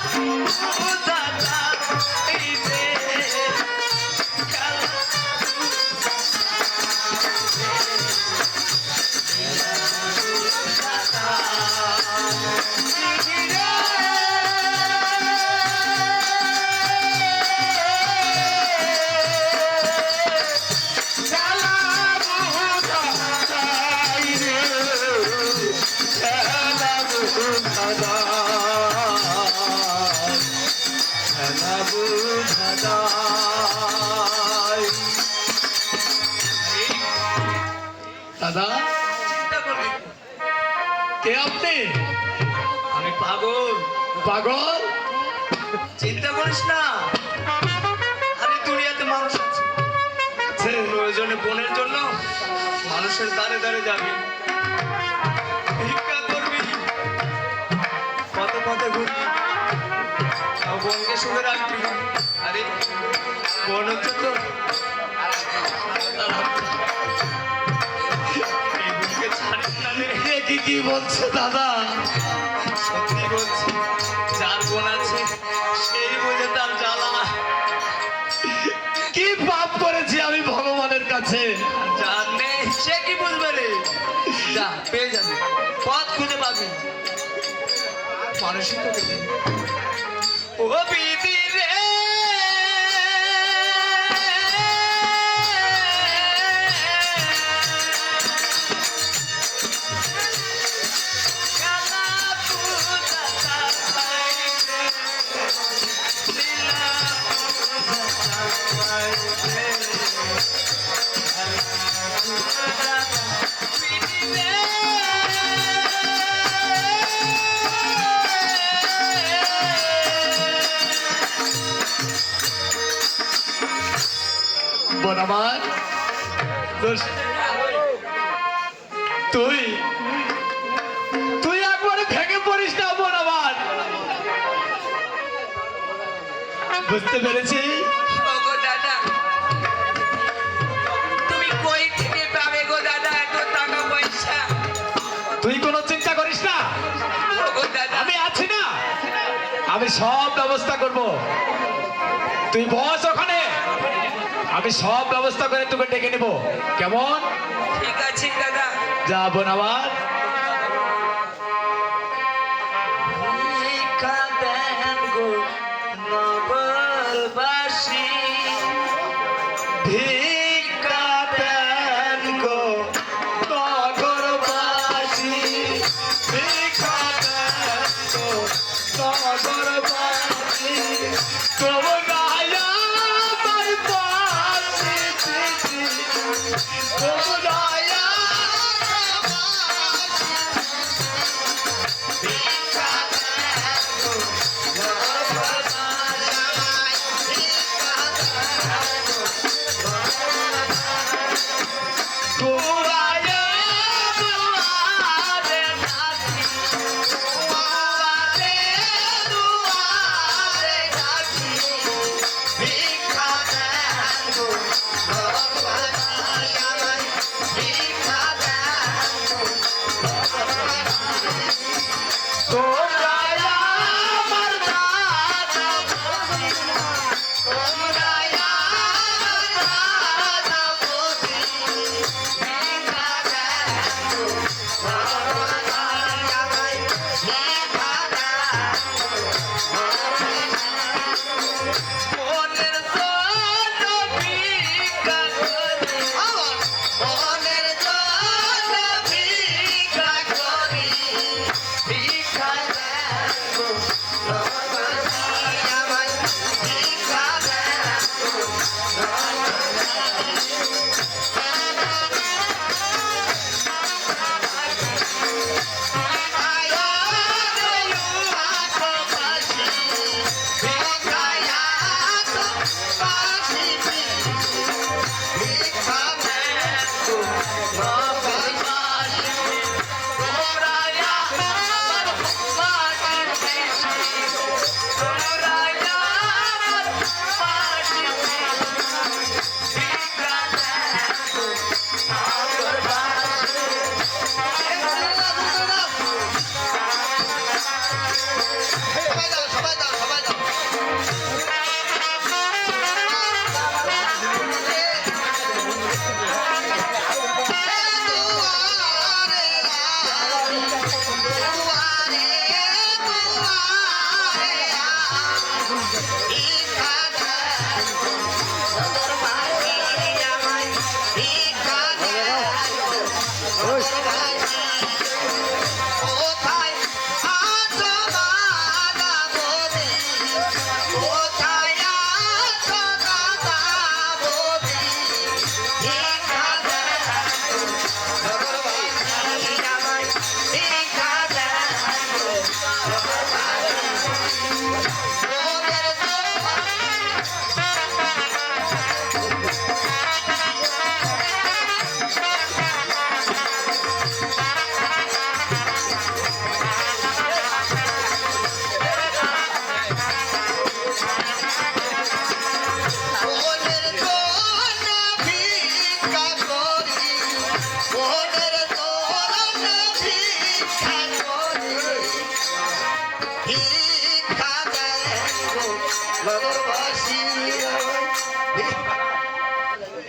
দাদা এই যে খেলা দাদা, চিন্তা করবি। কে আপনি? আমি পাগল, পাগল? চিন্তা করিস না। আরে দুনিয়াতে মানুষ আছে, প্রয়োজনে বোনের জন্য মানুষের দ্বারে দ্বারে যাবি, ভিক্ষা করবি, পথে পথে ঘুরবি, আর বোনকে সুখে রাখবি। আরে বোন হচ্ছে তো এই বোনকে ছাড়িস না রে। এ কি বলছে দাদা? সত্যি বলছি, যার বোন আছে সেই বোঝে তার জ্বালা। কি পাপ করেছি আমি ভগবানের কাছে? যার নেই সে কি বুঝবে রে? যা, পেয়ে যাবে, পথ খুঁজে পাবি, মানুষই তোকে দেবে। ও বিধি রে, বোন আমার, তুই তুই একবারে ভেঙে পড়িস না বোন আমার, বুঝতে পেরেছি? ওগো দাদা, তুমি কই থেকে পাবে গো দাদা এত টাকা পয়সা? তুই কোনো চিন্তা করিস না, ওগো দাদা, আমি আছি না, আমি সব ব্যবস্থা করব। তুই বস ওখানে, আমি সব ব্যবস্থা করে তোকে ডেকে নেব, কেমন? ঠিক আছে দাদা। যা বোন আমার। ভিক্ষা দেন গো নগরবাসী, ভিক্ষা দেন গো নগরবাসী, ভিক্ষা দেন গো নগরবাসী, তোমরা আমার পাশে থেকে, তোমরা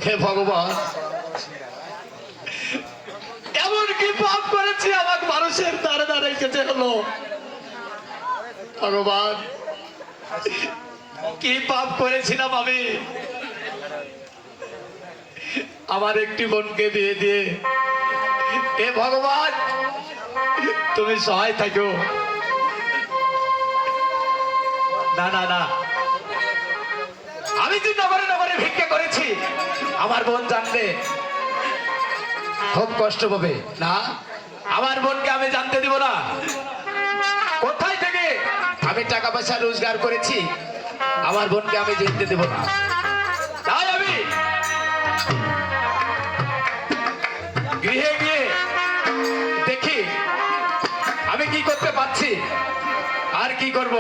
হে ভগবান, এমন কি পাপ করেছি আমাকে মানুষের দ্বারে দ্বারে যেতে হলো? ভগবান, কি পাপ করেছিলাম আমি? আমার একটি বোনকে বিয়ে দিয়ে, হে ভগবান তুমি সহায় থাকো। না না না, আমি যে নগরে নগরে ভিক্ষা করেছি আমার বোন জানলে খুব কষ্ট পাবে। না, আমার বোনকে আমি জানতে দিব না কোথায় থেকে আমি টাকা পয়সা রোজগার করেছি। আমার বোনকে আমি জানতে দেব না। তাই আমি গৃহে গিয়ে কি করব?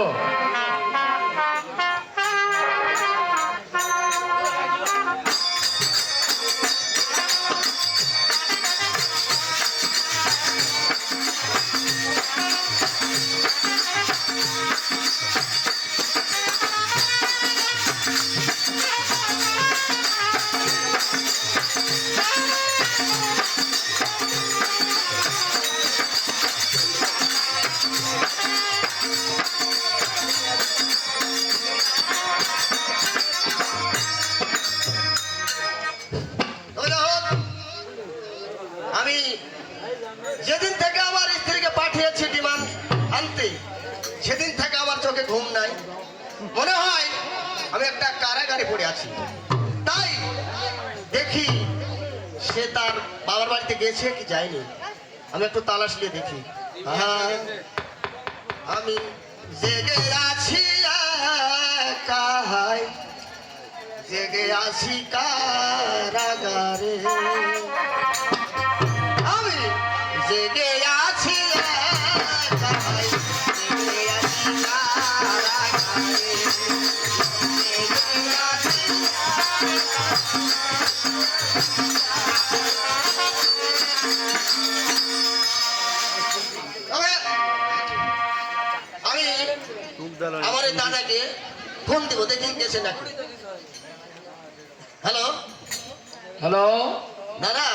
তবে যাই হোক, আমি যেদিন থেকে আমার স্ত্রীকে পাঠিয়েছি ডিমান্ড আনতে, সেদিন থেকে আমার চোখে ঘুম নাই। মনে হয় আমি একটা কারাগারে পড়ে আছি। তাই দেখি সে তার বাবার বাড়িতে গেছে কি যায়নি, আমি একটু তালাশ নিয়ে দেখি। আমি জেগে আছি একাই, জেগে আছি কারাগারে, আমি জেগে আছি একাই, জেগে আছি কারাগারে, জেগে আছি। তবে আমি আমার এই দাদাকে ফোন দিব, দেখি গেছে নাকি। হ্যালো হ্যালো, দাদা,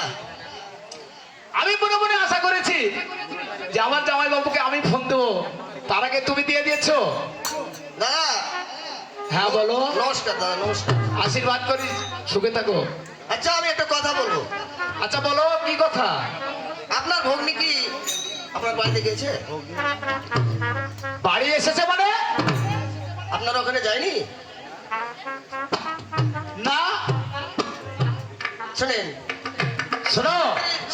আমি মনে মনে আশা করেছি যে আমার জামাই বাবুকে আমি ফোন দেবো, তার আগে তুমি দিয়ে দিয়েছো। দাদা হ্যাঁ বলো। নমস্কার দাদা, নমস্কার। আশীর্বাদ করি, সুখে থাকো। আচ্ছা আমি একটা কথা বলবো। আচ্ছা বলো, কি কথা? আপনার ভগ্নি কি আপনার বাড়িতে গেছে? বাড়ি এসেছে মানে? আপনার ওখানে যায়নি? না, শোনেন, শোনো।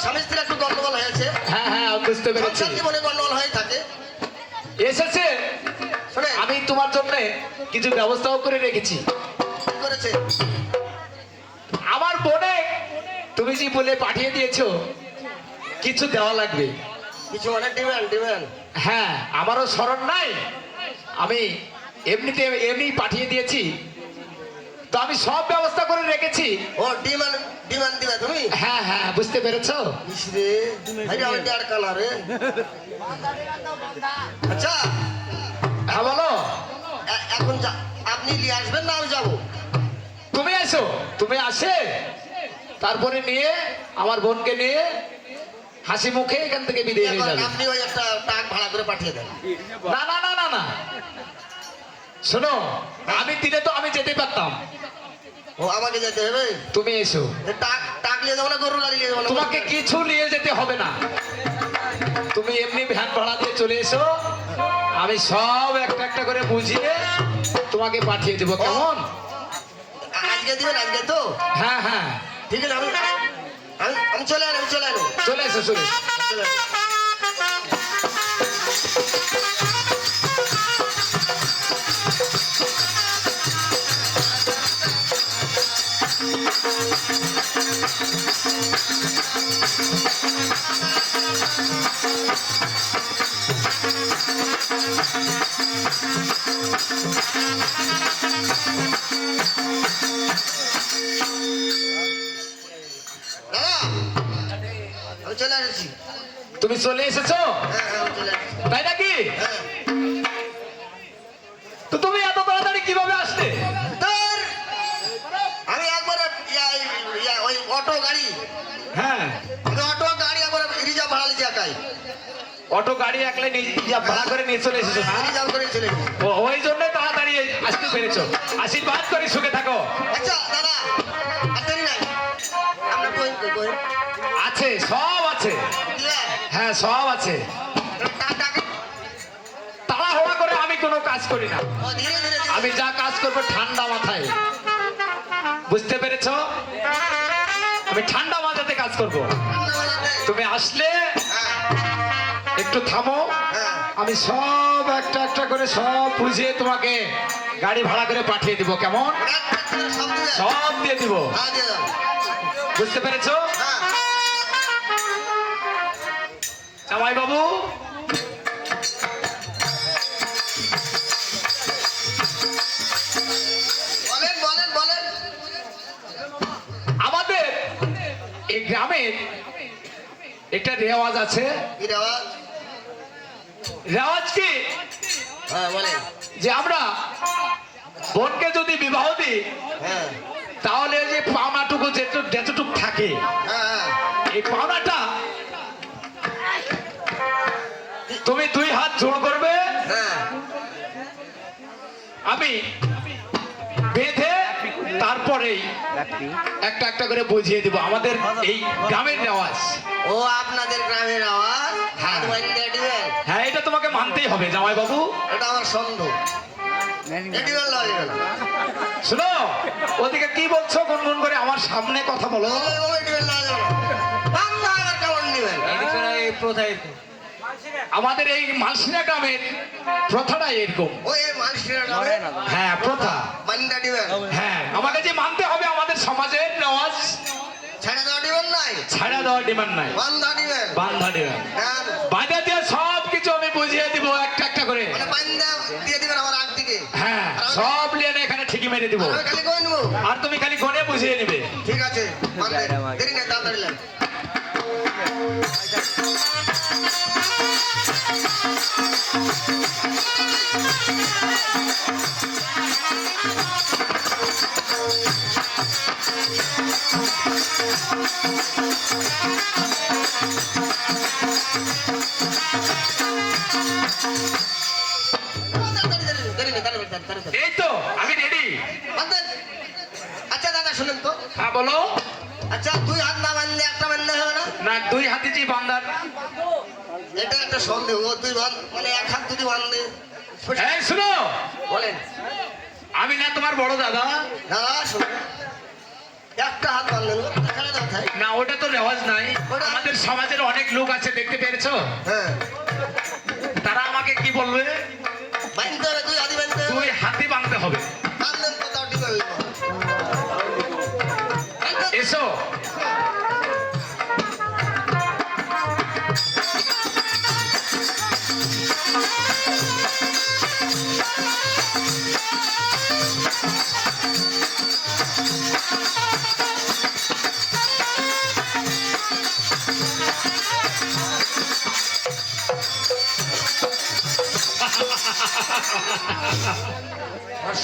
স্বামী স্ত্রী একটু গন্ডগোল হয়েছে, হ্যাঁ হ্যাঁ, বুঝতে পেরেছি। সংসার জীবনে গন্ডগোল হয়ে থাকে। এসেছে, শোনেন, আমি তোমার জন্য কিছু ব্যবস্থাও করে রেখেছি। কি করেছে? আমার বোনে তুমি যে বলে পাঠিয়ে দিয়েছো, কিছু দেওয়া লাগবে। কিছু মানে ডিমান্ড? হ্যাঁ, আমারও স্মরণ নাই, আমি এমনিতে এমনি পাঠিয়ে দিয়েছি, তো আমি সব ব্যবস্থা করে রেখেছি। ও ডিমান্ড দিবে তুমি? হ্যাঁ হ্যাঁ, বুঝতে পেরেছো? ইসরে, আরে আমি আর কালা রে। আচ্ছা হ্যাঁ বলো। এখন আপনি নিয়ে আসবেন না আমি যাবো? তুমি এসো, তুমি আসে তারপরে নিয়ে আমার বোনকে নিয়ে হাসি মুখে এখান থেকে বিদায় হয়ে যাবে। আপনি ওই একটা টাক ভাড়া করে পাঠিয়ে দেন। না না না না না, শোনো, আমি দিলে তো আমি যেতে পারতাম। ও আমাকে যেতে হবে? তুমি এসো। টাক নিয়ে যাবো না গরুর গাড়ি নিয়ে যাবো না? তোমাকে কিছু নিয়ে যেতে হবে না, তুমি এমনি ভ্যান ভাড়া দিয়ে চলে এসো, আমি সব একটা একটা করে বুঝিয়ে তোমাকে পাঠিয়ে দেবো, কেমন? আজকে দিবেন? আজকে তো? হ্যাঁ হ্যাঁ, ঠিক আছে, আমি চলে আনো, চলে এসো, চলে এসো। চলে আনো। আমি চলে আসছি। তুমি চলে এসেছো, হ্যাঁ আমি চলে আসছি। তাই নাকি? হ্যাঁ তো তুমি এত তাড়াতাড়ি কিভাবে আসলে? তোর আমি একবার ওই অটো গাড়ি, হ্যাঁ, আমি অটো গাড়ি একবার রিজার্ভ ভাড়া লিখে একাই অটো গাড়ি একলাই ভাড়া করে নিয়ে চলে এসেছো না? রিজার্ভ করে চলে গেছি। ওই জন্য তাড়াতাড়ি আসতে পেরেছো। আশীর্বাদ করি, সুখে থাকো। আচ্ছা দাদা, আর দেরি নাই, আমরা কই আছে, সব আছে। হ্যাঁ সব আছে। তাড়াহুড়া করে আমি কোনো কাজ করি না, ধীরে ধীরে আমি যা কাজ করবো ঠান্ডা মাথায়, বুঝতে পেরেছো? আমি ঠান্ডা মাথাতে কাজ করবো। তুমি আসলে একটু থামো, আমি সব একটা একটা করে সব বুঝিয়ে তোমাকে গাড়ি ভাড়া করে পাঠিয়ে দিব, কেমন? সব দিয়ে দিব, বুঝতে পেরেছো? জামাই বাবু, এই গ্রামের একটা রেওয়াজ আছে। কি রেওয়াজ? রেওয়াজ কি? হ্যাঁ বলেন। যে আমরা বোনকে যদি বিবাহ দিই হ্যাঁ তাহলে যে পাওনাটুকু যেটুকু থাকে হ্যাঁ এই পাওনাটা তুমি 2 হাত জোড় করবে, হ্যাঁ আমি বেঁধে তারপরেই একটা একটা করে বুঝিয়ে দিব। আমাদের এই গ্রামের রেওয়াজ। ও আপনাদের গ্রামের আওয়াজ হাত বাঁধতে দিবেন? হ্যাঁ, এটা তোমাকে মানতেই হবে জামাই বাবু। এটা আমার সন্দেহ। এডিবেল না এডিবেল না। শোনো, ওদিকে কি বলছো গুনগুন করে? আমার সামনে কথা বলো। ও এডিবেল না এডিবেল না। বাংলা আবার কেমন নিবেন? আমাদের এই মালসিনা গ্রামের প্রথাটাই এরকম। ওই মানুষের নামে হ্যাঁ, প্রথা। বান্দা দিবেন? হ্যাঁ, আমাকে যে মানতে হবে আমাদের সমাজের রেওয়াজ। ছেড়ে দেওয়া দিবেন নাই? ছাড়া দেওয়ার ডিমান্ড নাই, বান্দা দিবেন? বান্ধা দিবেন। হ্যাঁ বাঁধা দিয়ে সব কিছু আমি বুঝিয়ে দিব একটা একটা করে। মানে বান্দা দিয়ে দিবেন আমার আগ দিকে? হ্যাঁ, সব নিয়ে এখানে ঠিকই মেরে দিব। আমি খালি কই নেবো? আর তুমি খালি গনে বুঝিয়ে নেবে। ঠিক আছে বান্দা দেরি না তাড়াতাড়ি লাগবে। এই তো আমি রেডি। আচ্ছা দাদা শুনেন তো, হ্যাঁ বলো। আচ্ছা 2 হাত না বাঁধলে একটা বাঁধলে হবে না? না, 2 হাতে যে বান্দার। এটা একটা সন্দেহ। ও 2 বাঁধ মানে 1 হাত যদি বাঁধলে এই শুনো, বলেন। আমি না তোমার বড় দাদা। দাদা শুনুন, একটা হাত বাঁধলেন ওটা ছেড়ে দেওয়া থাকে। না, ওটা তো রেওয়াজ নাই। আমাদের সমাজের অনেক লোক আছে, দেখতে পেরেছো? হ্যাঁ তারা আমাকে কি বলবে? বাঁধতে হবে, 2 হাতি বাঁধতে হবে। 2 হাতে বাঁধতে হবে। বাঁধলেন কোথাও টিকে এসো।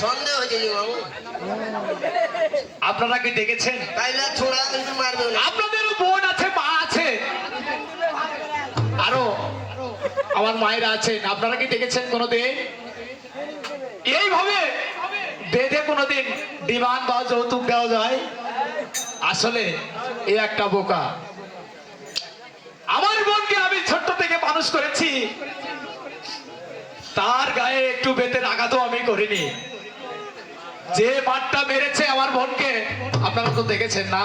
সন্দেহ হয়েছে জি বাবু। আপনারা কি দেখেছেন? তাইলে ছোড়া কিন্তু মারবে না। আপনাদেরও বোন আছে, মা আছে, আরো আমার মায়েরা আছেন। আপনারা কি দেখেছেন কোনোদিন এইভাবে বেঁধে কোনোদিন ডিমান্ড বা যৌতুক দেওয়া যায়? আসলে এই একটা বোকা। আমার বোনকে আমি ছোট্ট থেকে মানুষ করেছি, তার গায়ে একটু বেতের আঘাতও আমি করিনি। যে মারটা মেরেছে আমার বোনকে আপনারা তো দেখেছেন না?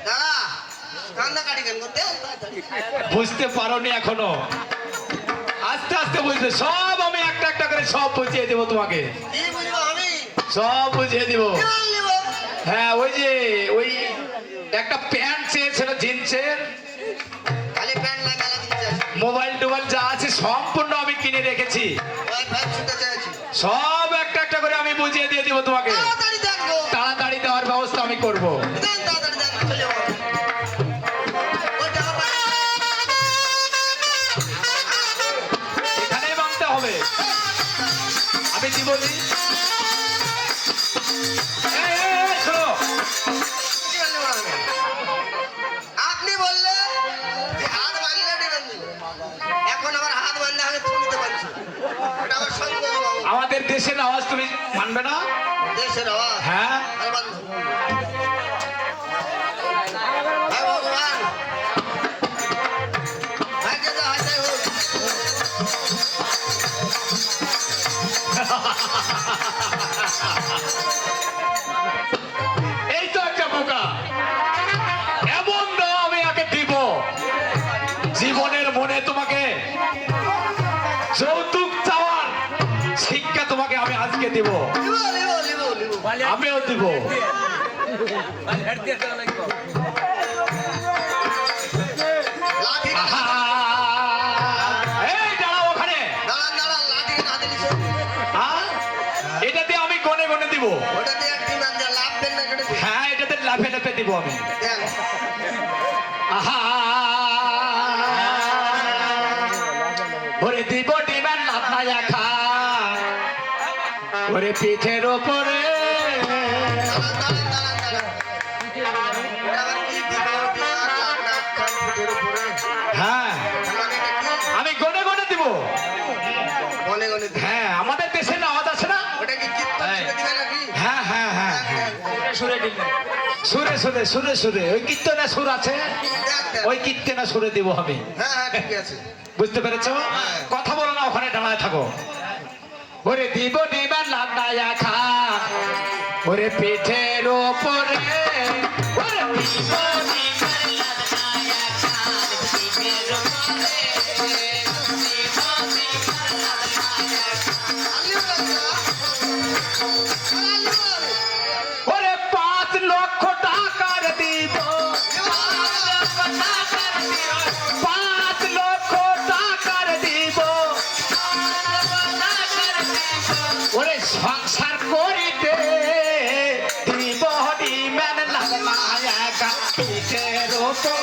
দাদা কান্দা কাটি কেন করতে? বুঝতে পারোনি এখনো? আস্তে আস্তে বুঝবে সব। আমি একটা একটা করে সব বুঝিয়ে দেবো তোমাকে, কি বুঝবো আমি? সব বুঝিয়ে দিব। কি বললিব? হ্যাঁ, ওই একটা প্যান্ট চেয়েছিল জিন্সের, খালি প্যান্ট না মেলা দিতে মোবাইল টোবাইল যা আছে সম্পূর্ণ আমি কিনে রেখেছি। ওয়াইফাই শুনতে চাইছি। সব একটা একটা করে আমি বুঝিয়ে দিয়ে দিব তোমাকে। তাড়াতাড়ি দেখবো। তাড়াতাড়ি দেওয়ার ব্যবস্থা আমি করব। দেন তাড়াতাড়ি দেখবো, চলে যাবো। ওই টাকা এখানেই বাঁধতে হবে। আমি কি বলি? শোনো, আপনি বললেন যে হাত বাঁধলে দিবেন। এখন আবার হাত বাঁধলে আমি তুলতে পারছি। ওটা আমার সন্দেহ বাবু। আমাদের দেশের আওয়াজ তুমি মানবে না? দেশের আওয়াজ। হ্যাঁ, আর বাঁধো। হ্যাঁ ভগবান, ভাগ্যে যা হয় তাই হোক। এই তো একটা বোকা। এমন দাও আমি আগে দিব, জীবনের মনে তোমাকে যৌতুক চাওয়ার শিক্ষা তোমাকে আমি আজকে দিব। লিবো, লিবো, লিবো, লিবো। আমিও দিব। লাঠি আহা! এই দাঁড়াও ওখানে। দাঁড়ান দাঁড়ান, লাঠি হাতে নিছো। হ্যাঁ? এটাতে আমি গনে গনে দিব। ওটা দিয়ে একটি মান যা লাভ দেন না কেটে হ্যাঁ, এটাতে লাফে লাফে দিব আমি। দেন। ওরে পিঠের ওপরে হ্যাঁ আমি গনে গনে দিব হ্যাঁ আমাদের দেশে না আওয়াজ আছে না হ্যাঁ হ্যাঁ হ্যাঁ সুরে সুরে সুরে সুরে সুরে ওই কীর্তনে সুর আছে ওই কীর্তনে সুরে দিব হবে বুঝতে পেরেছো কথা বলো না ওখানে দাঁড়ায় থাকো ওরে দিব দিবার লাগায়া খা ওরে পিঠের ওপরে ওরে দিব দিবার লাগায়া খা পিঠের ওপরে ওরে 5 লক্ষ টাকার দিব 5 লক্ষ টাকার দিব ওরে সংসার করিতে দিব ডিমান লাগায়া গা পিঠের ওপর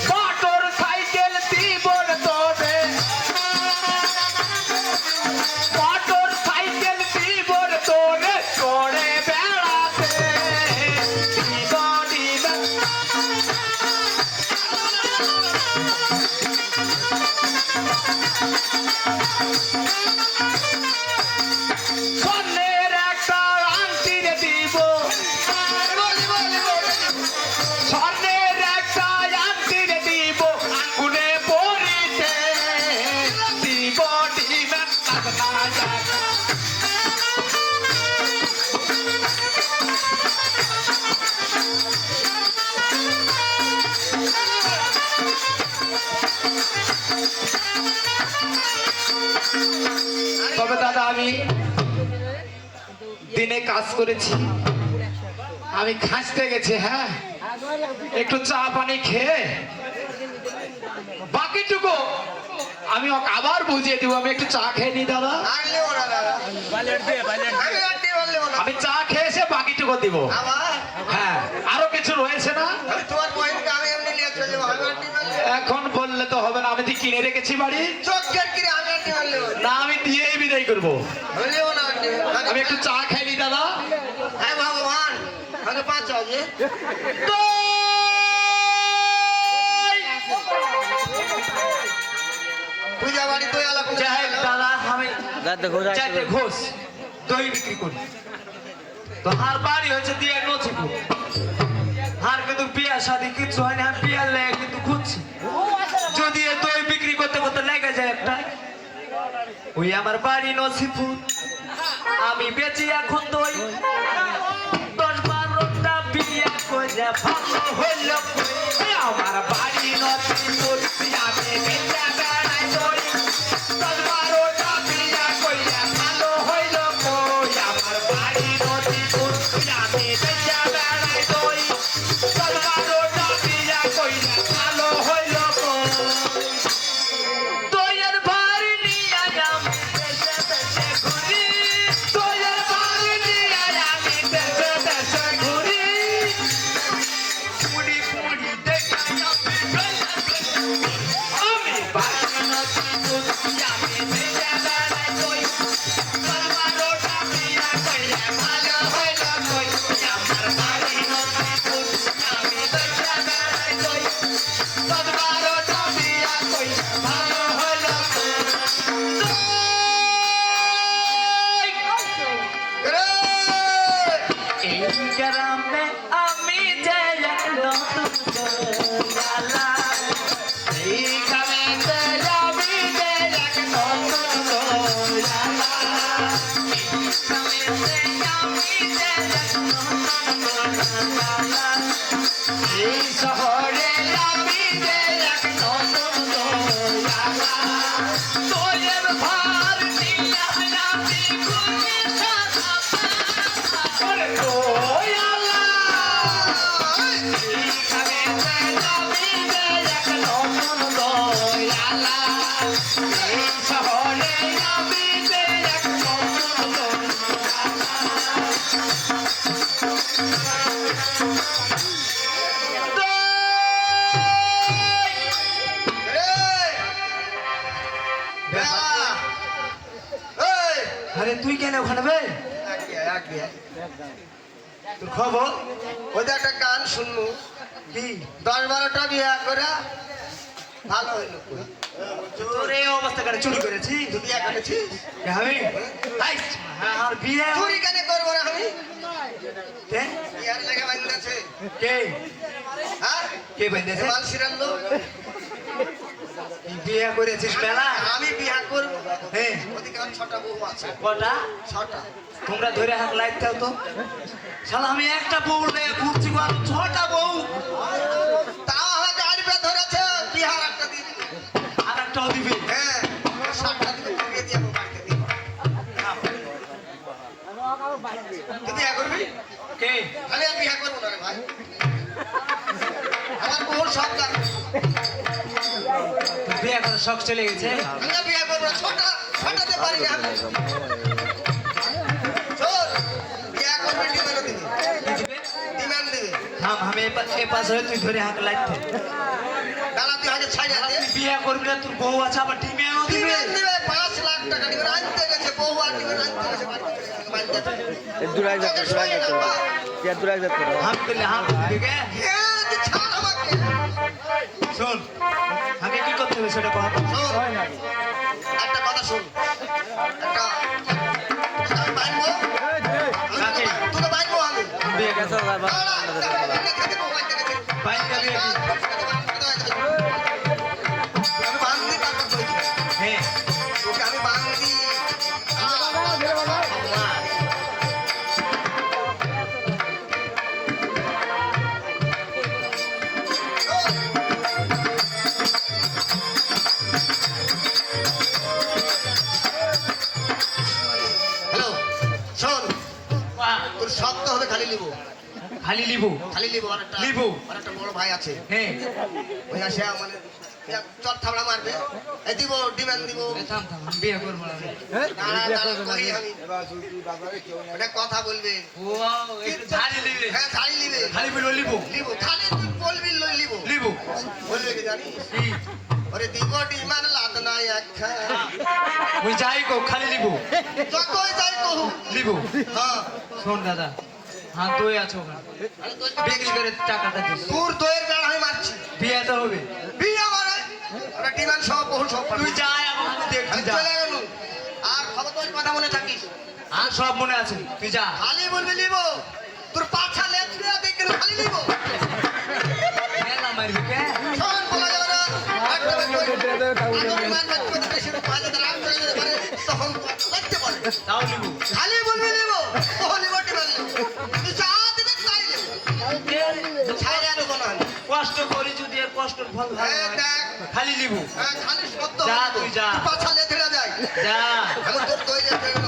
মোটর সাইকেল দিব তোরে মোটর সাইকেল দিব তোরে করে বেড়াতে দিব ডিমান স্বর্ণের একটা আংটি দিব স্বর্ণের একটা আংটি দিব আঙ্গুলে পরিতে দিব ডিমান লাগায়া তবে দাদা আমি দিনে কাজ করেছি আমি খাসতে গেছি হ্যাঁ একটু চা পানি খেয়ে বাকিটুকু আমি ওকে আবার বুঝিয়ে দিব আমি একটু চা খেয়ে নি দাদা আমি চা খেয়ে এসে বাকিটুকু দিব হ্যাঁ আরো কিছু রয়েছে না এখন বললে তো হবে না আমি তো কিনে রেখেছি বাড়ি না আমি দিয়েই বিদায় করবো আমি একটু চা খাইনি দাদা ভগবান আগে 5 বাজে পূজা বাড়ি তো এলাকা যাই হোক দাদা আমি গাদ্দা ঘোরা চারটে ঘোষ দই বিক্রি করি তো হার বাড়ি হয়েছে দিয়ে নথিপুর হার কিন্তু বিয়া শাদি কিছু হয় না বিয়ার লেগে কিন্তু খুঁজছি যদি এ দই বিক্রি করতে করতে লেগে যায় একটা ওই আমার বাড়ি নথিপুর আমি বেচি এখন দই 10-12টা বিয়া করে ভালো হইল আমার বাড়ি নথিপুর আমি বেচা বেড়াই দই 10-12টা বিয়া করে ভালো হইল আমার বাড়ি নথিপুর আমি বেচা বেড়াই দই 10-12টা বিয়া করে ভালো হইল দইয়ের ভারি নিয়ে আমি দেশে দেশে ঘুরি দইয়ের ভারি নিয়ে আমি দেশে দেশে ঘুরি পুরি পুরি দেখাই আমি বাড়ি নথিপুর আমি বেচা বেড়াই দই 10-12টা বিয়া করে ভালো হইল আমার বাড়ি নথিপুর আমি বেচা বেড়াই দই 10-12টা বিয়া করে ভালো হইল এই গ্রামে আমি যে এক নতুন দয়ালা এই গ্রামে যে আমি যে এক নতুন দয়ালা এই গ্রামে যে আমি যে এক নতুন দয়ালা এই শহরে আমি যে এক নতুন দয়ালা তোয়ের ভার নিয়ে আমি ঘুরে সারা ওরে দয়ালা এই গ্রামে যে আমি যে এক নতুন দয়ালা এই শহরে আমি যে এক নতুন দয়ালা আরে তুই কেন ওখানে বে এক বিয়ে তোর খবর ওদের একটা গান শুনবো কি 10-12টা বিয়ে করে ভালো হইল তোর এই অবস্থা করে চুরি করেছি তুই বিয়ে করেছিস আমি আর বিয়ে চুরি কেন করবো রে আমি কে বিয়ার লেগে বান্ধেছে কে হ্যাঁ কে বেঁধেছে মাল সিরাল লোক বিয়ে করেছিস মেলা আমি বিয়ে করবো হ্যাঁ ওদিকে আমার 6টা বউ আছে কটা 6টা তোমরা ধরে হাত লাইতে তো শালা আমি একটা বউ নিয়ে ঘুরছি আর 6টা বউ তাও আমার গাড়ি পে ধরেছে বিহার একটা দিয়ে দিবে আর একটাও দিবে হ্যাঁ 60টা দিবে দিয়ে দিয়ে বাড়িতে দিবে তুই বিয়ে করবি কে আমি আর বিয়ে করবো না রে ভাই আমার বউর সব দাম বিয়ে করার শখ চলে গেছে আমি আর বিয়ে করবো না ছোটাতে পারি না আমি শোন বিয়ে করবি ডিমান্ড দিবি ডিমান্ড দিবি থাম আমি এ পাশ হয়ে তুই ধরে হাত লাইতে দাঁড়া তুই আগে ছাড়িয়ে দে বিয়ে করবি না তোর বউ আছে আবার টিমেও দিবে ডিমান্ড দিবে 5 লাখ টাকা দিবে আনতে গেছে বউ আর দিবে আনতে গেছে বাড়িতে হাত করলে হাত দিবে হ্যাঁ তুই ছাড় আমাকে শোন আগে কি করতে হবে সেটা কথা শোন একটা কথা শোন একটা আমি বাইরবো কাকে? তোকে বাইরবো আমি বিয়ে গেছে বাইক আমি বান্ধি তারপর বলছি হ্যাঁ তোকে আমি বান্ধি হ্যালো শোন তোর শব্দ হবে খালি লিবো খালি লিবু খালি লিবো আর একটা লিবু। আর একটা বড় ভাই আছে হ্যাঁ ওই আসে মানে চট থাবড়া মারবে এই দিব ডিমান্ড দিব থাম থাম আমি বিয়ে করবো না দাঁড়া দাঁড়া কই আমি ওটা কথা বলবে ও একটু ঝাড়ি লিবে হ্যাঁ ছাড়ি লিবে খালি বলো লিবু লিবো খালি তুই বলবি লই লিবো লিবু বলবে কি জানিস কি ওরে দিব ডিমান্ড লাদ নাই একখা ওই যাই কো খালি লিবু যতই যাই কহু লিবু হ্যাঁ শোন দাদা হ্যাঁ তুই আছো ওখানে আমি তোর বিক্রি করে টাকাটা দিস তোর দইয়ের গান আমি মারছি বিয়ে তো হবে বিয়ে মানে ওরা ডিমান্ড সব বহু সব তুই যাই আমি দেখছি আমি যা চলে গেল আর খবর তোর কথা মনে থাকিস আর সব মনে আছে তুই যা খালি বলবি লিবো তোর পাছা লেজ দিয়ে দেখে খালি লিবো না মারবি কে শোন বলা যাবে না একটা বেশি পাঁচে তারা চলে যেতে পারে তখন লাগতে পারে তাও লিবু খালি বলবি লিবো ও লিবোটি মারলি তুই যা দিবে তাই লিবো ছাই আর কোন কষ্ট করি যদি এর কষ্টের ফল ভালো হ্যাঁ হয়। দেখ খালি লিবু হ্যাঁ খালি শব্দ যা, হবে তো। তুই যা। তুই পাছা লেজ ধরে যায় যা আমি তোর তৈরি হয়ে গেল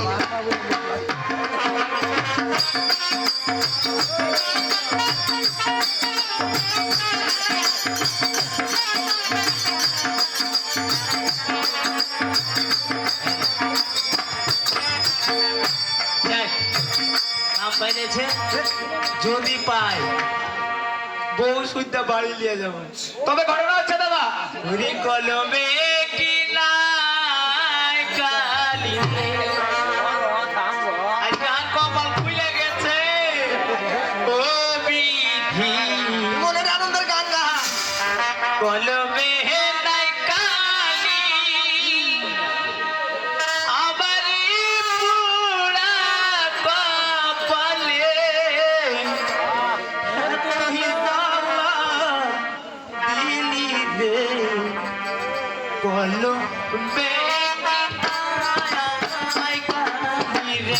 দেখ নাম বাইরেছে যদি পাই বউ সুদ্ধা বাড়ি নিয়ে যাব তবে ঘটনা হচ্ছে দাদা ঘুরি কলমে কি নাই কালি আজকে আর কপাল খুলে গেছে ও বিধি মনের আনন্দের গান গা কলমে নাই কালি আমারি পুরা কপালে তুই দাওয়া দিলি রে কলমে নাই কালি রে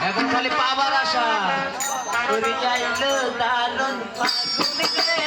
এখন খালি পাবার আশা ওরে আইলো দারুণ ফাগুন রে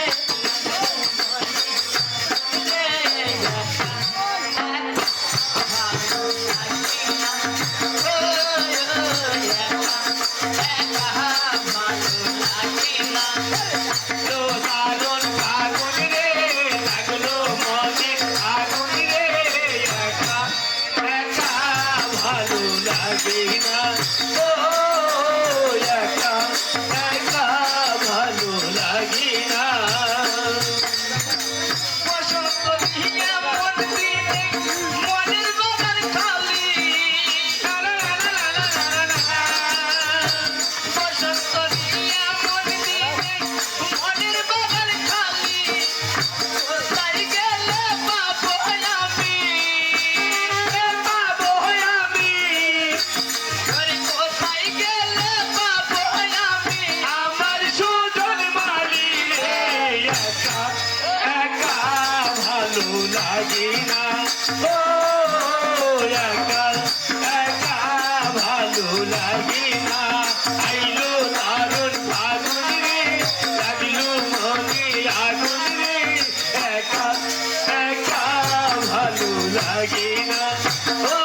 ভালো লাগে না ও একা একা ভালো লাগে না আইলো দারুণ ফাগুন রে লাগলো মনে আগুন রে একা একা ভালো লাগে না ও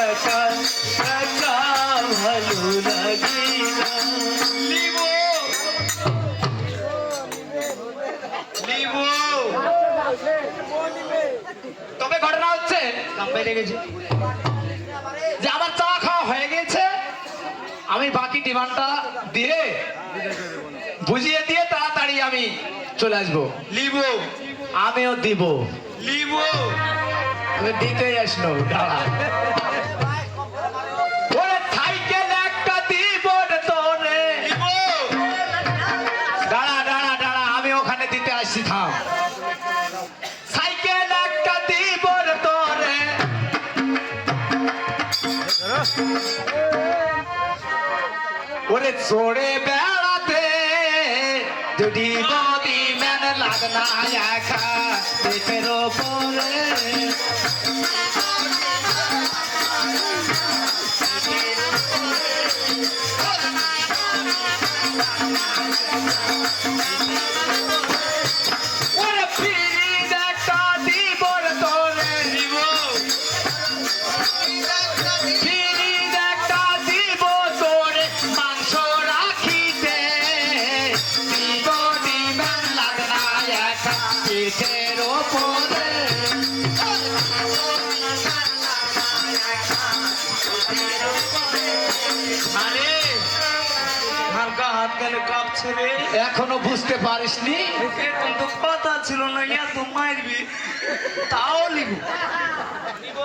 একা একা ভালো লাগে না লিবো লিবো তবে ঘটনা হচ্ছে যে আমার চা খাওয়া হয়ে গেছে আমি বাকি ডিমান্ডটা দিয়ে বুঝিয়ে দিয়ে তাড়াতাড়ি আমি চলে আসবো লিবো আমিও দিব লিবো আমি দিতেই আসলো দাঁড়া ওরে সাইকেল একটা দিব রে তোরে দাঁড়া দাঁড়া দাঁড়া আমি ওখানে দিতে আসছি থাম সাইকেল একটা দিব রে তোরে ওরে চড়ে বেড়াতে দুটি বদি মেন লাগনা একা পেটের ওপরে ওরে ফিরি দেখা দিব রে তোরে দিব ফিরি দেখা দিব তোরে মাংস রাখিতে দিব দিবেন লাগনা একা পেটের ওপরে আরে হালকা হাত গেলে কাঁপছে রে এখনো বুঝতে পারিসনি এখন তো কথা ছিল না এত মারবি তাও লিখু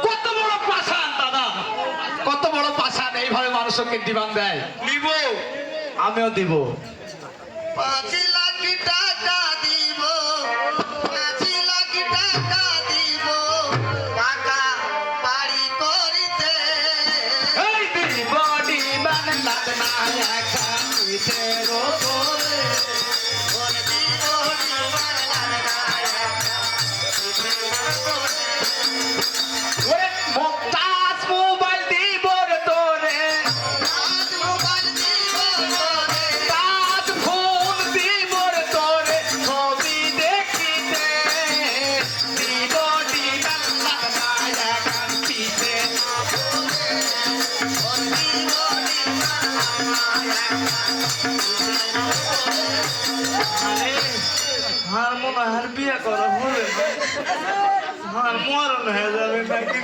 কত বড় পাষাণ দাদা কত বড় পাষাণ এইভাবে মানুষকে দিবান দেয় নিব আমিও দিব 5 লাখ টাকা দিব 5 লাখ টাকা দিব টাকা বাড়ি করিতে এই দিব দিবান লাগনা একা পিঠের ওপরে ওরে দিব দিবার লাগনা ওরে মমতাজ মোবাইল দিব রে তোরে আজ মোবাইল দিব তোরে তাজ ফোন দিব রে তোরে ছবি দেখিতে দিব দিবান লাগনা একা পিঠে ওরে দিব দিবার হার মনে হার বিয়ে করা ভুলে হার মরণ হয়ে যাবে নাকি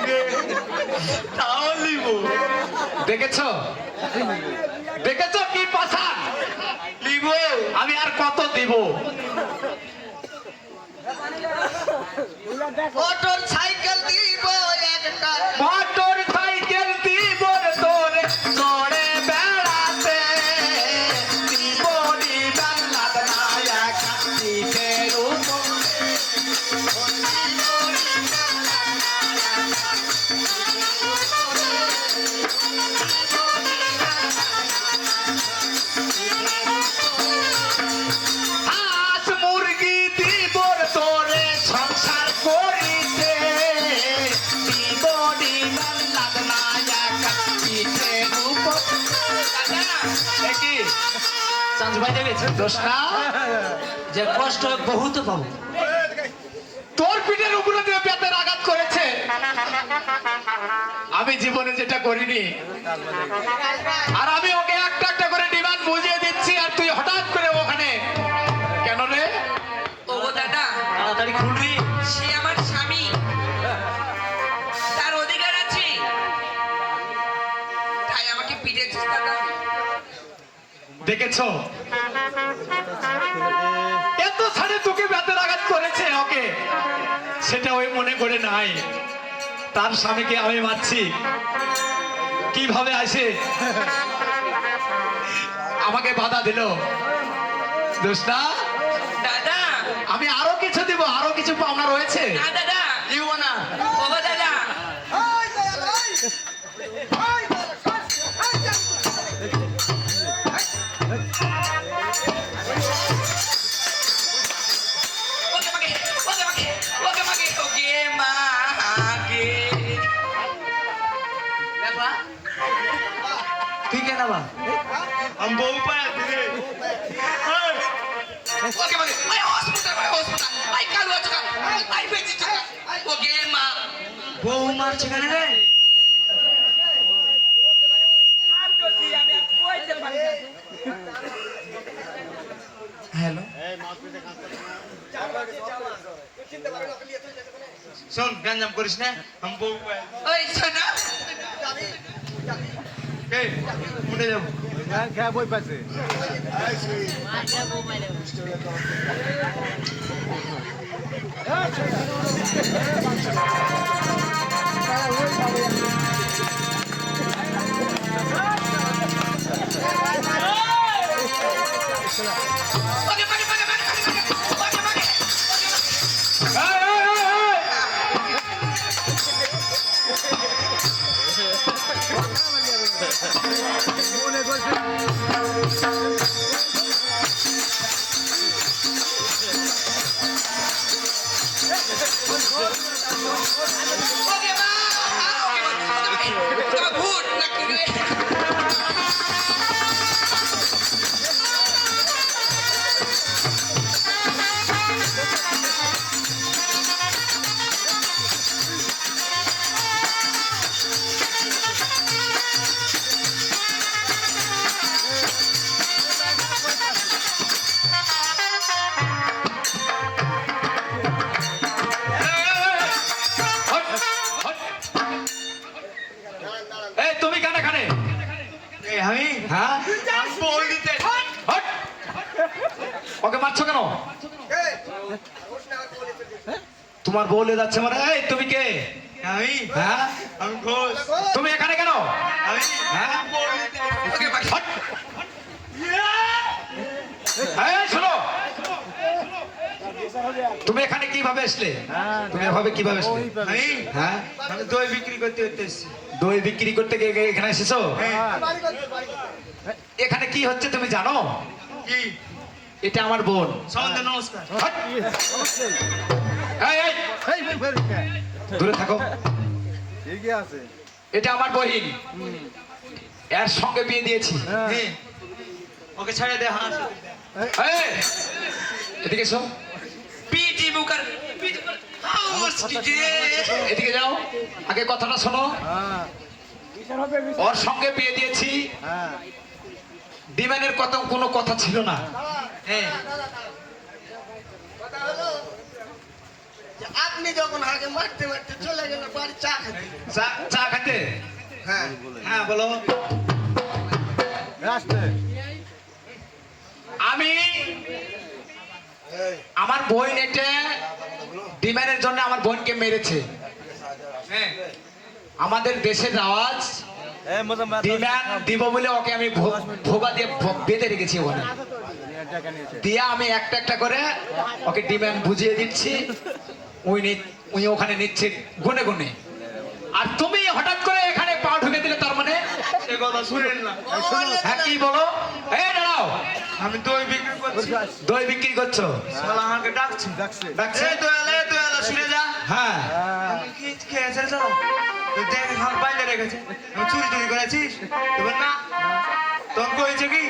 তাও লিব দেখেছো দেখেছো কি পাশান লিব আমি আর কত দিব মোটর সাইকেল দিব একটা মোটর সাইকেল দিব রে তোরে চড়ে বেড়াতে দিব দিবান লাগনা একা পিঠের উপরে হাঁস মুরগি দিব রে তোরে সংসার করিতে দিব দিবান লাগনা একা পিঠের উপরে দেখি চান্স ভাই দেখেছে দোষ না যে কষ্ট বহুত পাবো তোর পিঠের উপরে দিয়ে পেটের আঘাত করেছে আমি জীবনে যেটা করিনি আর আমি ওকে একটা একটা করে ডিমান্ড বুঝিয়ে দিচ্ছি আর তুই হঠাৎ করে ওখানে কেন রে ও দাদা তাড়াতাড়ি খুলবি সে আমার স্বামী তার অধিকার আছে তাই আমাকে পিটেছিস দাদা দেখেছো এত ছাড়ে তোকে বেতের আঘাত করেছে ওকে সেটা ওই মনে করে নাই তার স্বামীকে আমি মারছি কিভাবে আসে আমাকে বাধা দিল দোষ না দাদা আমি আরো কিছু দিব আরো কিছু পাওনা রয়েছে না দাদা দিব না ও দাদা ওকে আমাকে বাবা আমি বউ পায় দিলে ওকে বলে আই হসপিটাল আই কালু আছে আই বেঁচে থাকা ওকে মা বউ মারছে কেন রে হ্যালো শোন গঞ্জাম করিস না আমি বউ পায় ওই সোনা এই উঠে যাবো খেয়ে বই পাচ্ছে ওকে মানে ওকে মানে মনে করছে ওকে মা ওকে ভূত নাকি রে এই তুমি কানে কানে এই আমি হ্যাঁ বউ দিতে হট! ওকে মারছো কেন তোমার বলে যাচ্ছে মানে এই তুমি কে আমি হ্যাঁ আমি ঘোষ তুমি এখানে কেন আমি হ্যাঁ বউ দিতে ওকে বাকি হট! এই, শোনো তুমি এখানে কিভাবে আসলে তুমি এভাবে কিভাবে আসলে আমি হ্যাঁ আমি দই বিক্রি করতে করতে এসেছি দই বিক্রি করতে গিয়ে এখানে এসেছো হ্যাঁ। এখানে কি হচ্ছে তুমি জানো কি এটা আমার বোন সম্বন্ধে নমস্কার হট! অবশ্যই এই, এই, এই বই বের কে দূরে থাকো এগিয়ে আছে এটা আমার বহিন এর সঙ্গে বিয়ে দিয়েছি হ্যাঁ ওকে ছেড়ে দে হাস এই, এদিকে এসো পিটি বুকার পিটি হাউস কি রে এদিকে যাও আগে কথাটা শোনো হ্যাঁ ওর সঙ্গে বিয়ে দিয়েছি হ্যাঁ ডিমান্ডের কথা কোনো কথা ছিল না হ্যাঁ আপনি যখন আগে মারতে মারতে চলে গেলেন বাড়ি চা খেতে চা খাইতে হ্যাঁ হ্যাঁ বলো আসতে আমি আমার বোন এটা ডিমান্ডের জন্য আমার বোনকে মেরেছে হ্যাঁ আমাদের দেশের আওয়াজ এই মজা ডিমান্ড দিব বলে ওকে আমি ভোগা দিয়ে বেঁধে রেখেছি ওখানে টাকা নিয়েছে দিয়ে আমি একটা একটা করে ওকে ডিমান্ড বুঝিয়ে দিচ্ছি উনি ওখানে নিচ্ছে গুনে গুনে আর তুমি হঠাৎ করে এখানে পা ঢুকে দিলে তার মানে সে কথা শুনেন না হ্যাঁ কি বলো এই দাঁড়াও আমি দই বিক্রি করছি দই বিক্রি করছো শালা আমাকে ডাকছি ডাকছে ডাকছে এই দয়ালা শুনে যা হ্যাঁ আমি কি খেয়েছে তো তুই দেখ হাত বাইরে রেখেছে আমি চুরি চুরি করেছিস এবার না তখন কইছে কি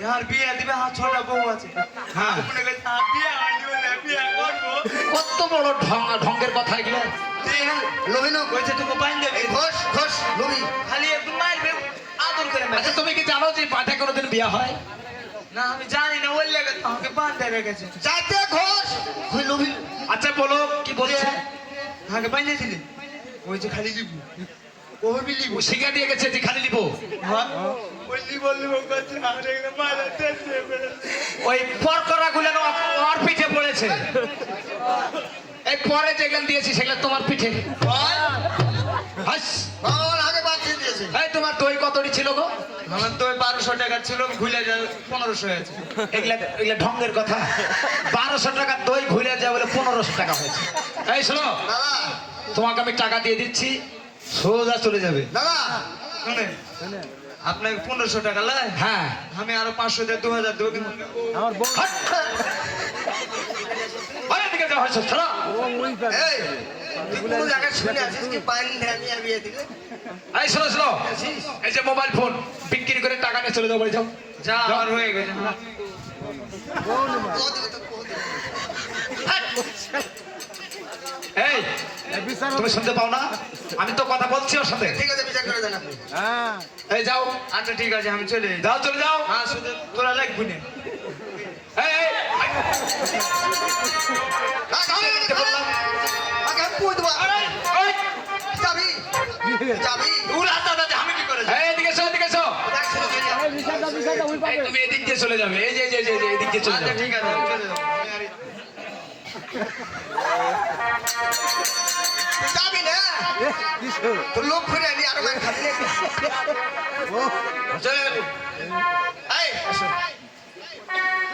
যার বিয়ে দিবে হাত ছটা বউ আছে হ্যাঁ মনে করছে বিয়ে হয়নি বলে বিয়ে করবো কত বড় ঢঙ্গের কথা এগুলো লোহিনু কইছে তোকে বাইন দেবে ঘোষ ঘোষ লোহি খালি একটু মারবে আদর করে আচ্ছা মারবে তুমি কি জানো যে পাঠে কোনোদিন বিয়ে হয় না আমি জানি না ওই লেগে তো আমাকে বাঁধতে রেখেছে যাইতে ঘোষ ওই লোহি আচ্ছা বলো কি বলছে আমাকে বাইন দিয়েছিলি ওই যে খালি লিবু ওই বিলি ও শিখে দিয়ে গেছে যে খালি লিবো হ্যাঁ ওই লিবু করছে আর একটা মারা টেস্ট ওই পরকরা গুলো ওর পিঠে পড়েছে এই পরে যেগুলো দিয়েছি সেগুলো তোমার পিঠে হাস বাবার আগে বাঁচিয়ে দিয়েছে এই তোমার দই কতটি ছিল গো আমার তো 1200 টাকা ছিল ভুলে যা 1500 হয়েছে এগুলা এগুলা ঢঙ্গের কথা 1200 টাকা দই ঘুরে যায় বলে 1500 টাকা হয়েছে এই শোনো দাদা তোমাকে আমি টাকা দিয়ে দিচ্ছি সোজা চলে যাবে দাদা শুনেন আপনাকে 1500 টাকা লাই হ্যাঁ আমি আরো 500 দিয়ে 2000 দেবো কিন্তু আমার বউ হাট! আরে এদিকে যাও, হাসো, ছাড়ো। ও ওই এই তুই কোনো জায়গায় শুনে আছিস কি পানি ঢালি আর বিয়ে দিলে এই শোনো শোনো এই যে মোবাইল ফোন বিক্রি করে টাকা নিয়ে চলে যাও বাড়ি যাও যা আমার হয়ে গেছে এই তুমি শুনতে পাও না আমি তো কথা বলছি ওর সাথে ঠিক আছে বিচার করে দেন আপনি হ্যাঁ এই যাও আচ্ছা ঠিক আছে আমি চলে যাই। যাও চলে যাও হ্যাঁ শুধু তোরা লাগবি না এই এই আগে আমি পুই দেবো এই, যাবি যাবি ওরা দাদা আমি কি করে এই, এদিকে এসো এদিকে এসো এই তুমি এদিক দিয়ে চলে যাবে এই যে এই যে এদিক দিয়ে চলে আচ্ছা যাবে ঠিক আছে আমি চলে যাবো তুই যাবি না তোর লোক ঘুরে আনি আরো মার খাবি নাকি? চলে যাবো এই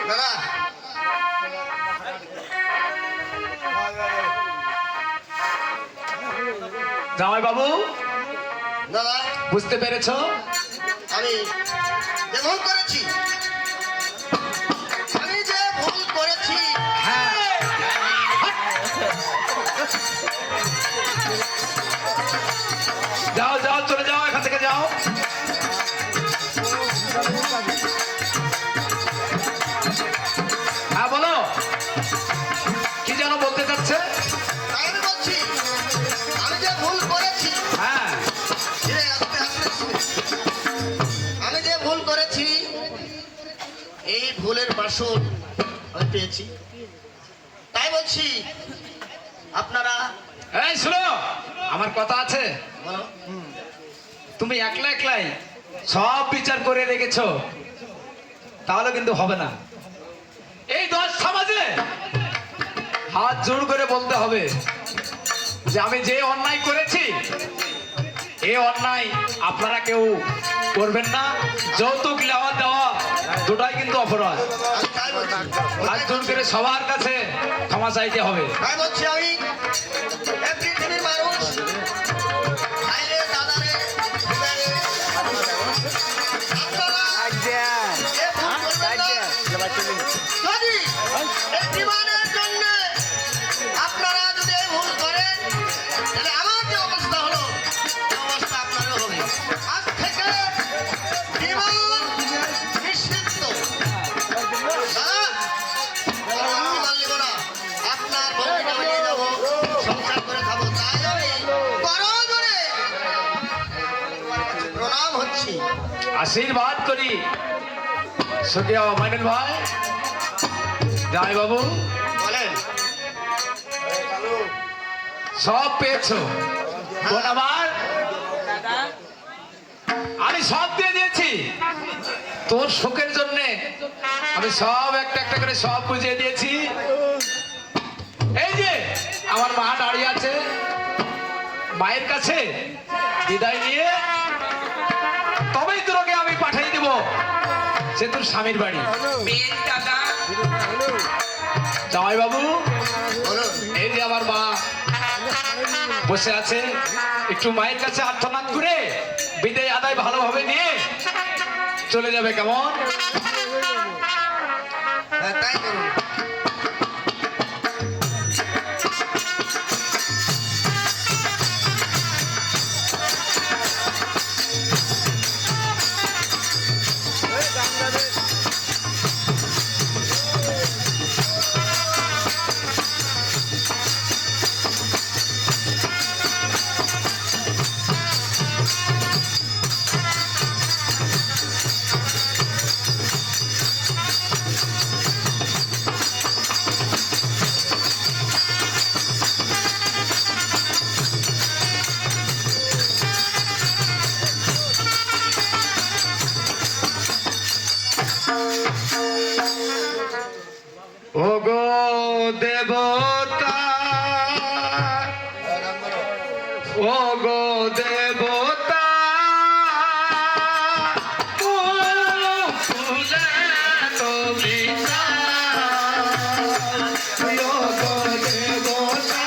দাদা জামাই বাবু দাদা বুঝতে পেরেছো আমি যে ভুল করেছি আমি যে ভুল করেছি হ্যাঁ যাও যাও চলে যাও এখান থেকে যাও হ্যাঁ বলো কি যেন বলতে চাচ্ছে তাই আমি বলছি আমি যে ভুল করেছি হ্যাঁ ধীরে আস্তে আস্তে শুনে। আমি যে ভুল করেছি এই ভুলের বাসন আমি পেয়েছি তাই বলছি আপনারা এই শুনো আমার কথা আছে বলো তুমি একলা একলাই সব বিচার করে রেখেছো তাহলে কিন্তু হবে না এই 10 সমাজে হাত জোড় করে বলতে হবে যে আমি যে অন্যায় করেছি এই অন্যায় আপনারা কেউ করবেন না যৌতুক নেওয়া দেওয়া দুটাই কিন্তু অপরাধ আমি তাই বলছি হাত জোড় করে সবার কাছে ক্ষমা চাইতে হবে তাই বলছি আমি এই পৃথিবীর মানুষ ভাইরে দাদারে দিদারে, আপনারা এ ভুল করবেন না। যদি একটি মানের জন্য আপনারা যদি এই ভুল করেন তাহলে আমার যে অবস্থা হলো এই অবস্থা আপনারও হবে আজ থেকে বিমান নিষিদ্ধ দাদা আমি মানলিব না আপনার বউকে নিয়ে যাবো সংসার করে খাবো তাই আমি বড় জোরে প্রণাম হচ্ছি আশীর্বাদ করি সুখিয়া মাইনুল ভাই জামাই বাবু বলেন সব পেয়েছো বোন আমার দাদা আমি সব দিয়ে দিয়েছি তোর সুখের জন্য আমি সব একটা একটা করে সব বুঝিয়ে দিয়েছি এই যে আমার মা দাঁড়িয়ে আছে মায়ের কাছে বিদায় নিয়ে তবেই তোকে আমি পাঠিয়ে দেব সে তোর স্বামীর বাড়ি বেশ দাদা জামাই বাবু বলুন এই যে আমার মা বসে আছে একটু মায়ের কাছে আর্তনাদ করে বিদায় আদায় ভালোভাবে নিয়ে চলে যাবে কেমন হ্যাঁ তাই করুন ওগো দেবতা ওগো দেবতা ফুলে তুমি ওগো দেবতা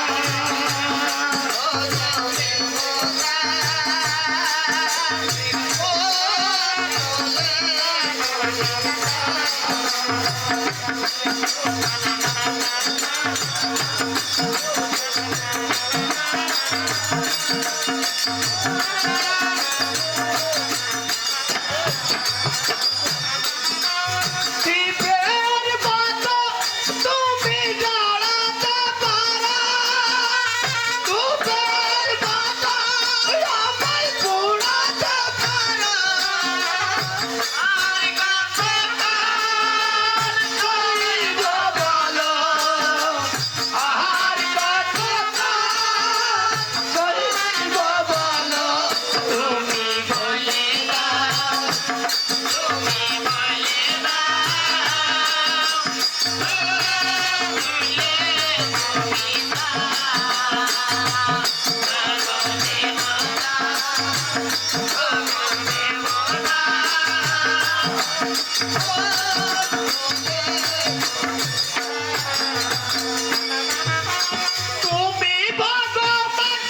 তুমি ভগবান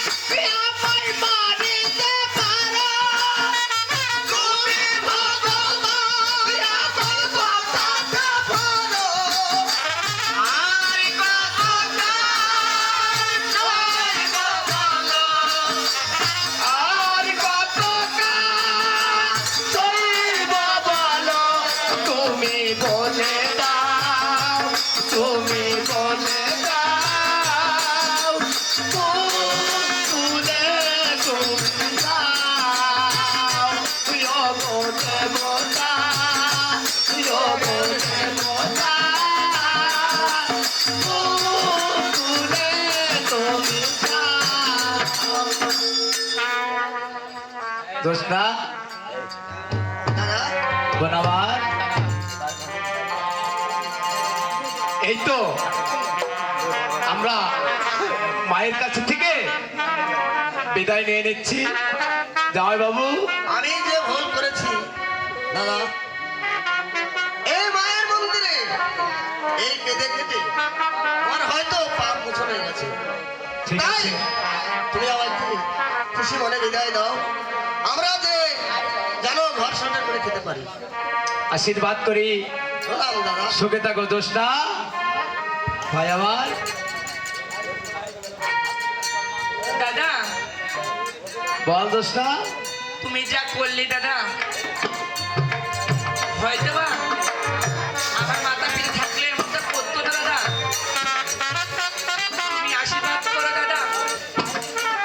আমায় মারিতে পারো, তুমি ভগবান আমার কথাটা বলো, আর কথাটা সইব বলো, আর কথাটা সইব বলো, তুমি বলে দাও, তুমি বলে দাও, তুলে তুমি দাও, যোগো দেবতা, যোগো দেবতা, তুলে তুমি দাও। দোস্তা দাদা বনাবার এই তো আমরা মায়ের কাছে থেকে বিদায় নিয়ে নিচ্ছি। জামাই বাবু, আমি যে ভুল করেছি দাদা, এই মায়ের মন্দিরে এই কেঁদে কেঁদে আমার হয়তো পাপ মুছন হয়ে গেছে। ঠিক তাই আছে। তুমি আমাকে খুশি মনে বিদায় দাও, আমরা যে জানো ঘর সংসার করে খেতে পারি। আশীর্বাদ করি, প্রণাম দাদা। সুখে থাকো দোস্তা। ভাই আমার দাদা বল দোস্তা। তুমি যা করলে দাদা, হয়তো বা আমার মাথা পিঠে থাকলে এর মধ্যে করতো না দাদা। তুমি আশীর্বাদ করো দাদা,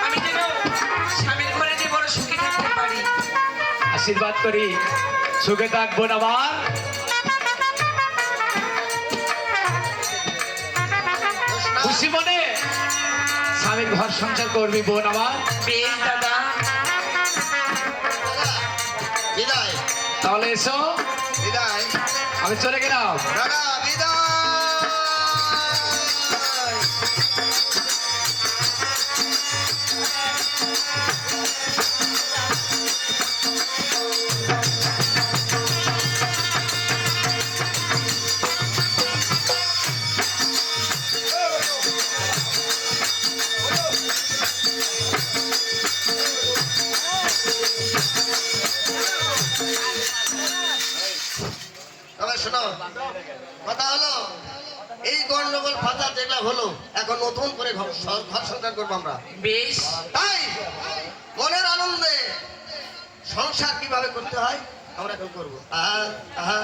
আমি যেন স্বামীর ঘরে যে বড় সুখী থাকতে পারি। আশীর্বাদ করি, সুখে থাকবো না আমার। খুশি মনে স্বামীর ঘর সংসার করবি বোন আমার। বেশ দাদা, বিদায় তাহলে এসো, বিদায় আমি চলে গেলাম। দাদা, বিদায়। তবে শোনো, কথা হলো এই গন্ডগোল ফাঁসা যেগুলা হলো, এখন নতুন করে ঘর সংসার করবো আমরা। বেশ তাই মনের আনন্দে সংসার কিভাবে করতে হয় আমরা এখন করবো। আহা আহা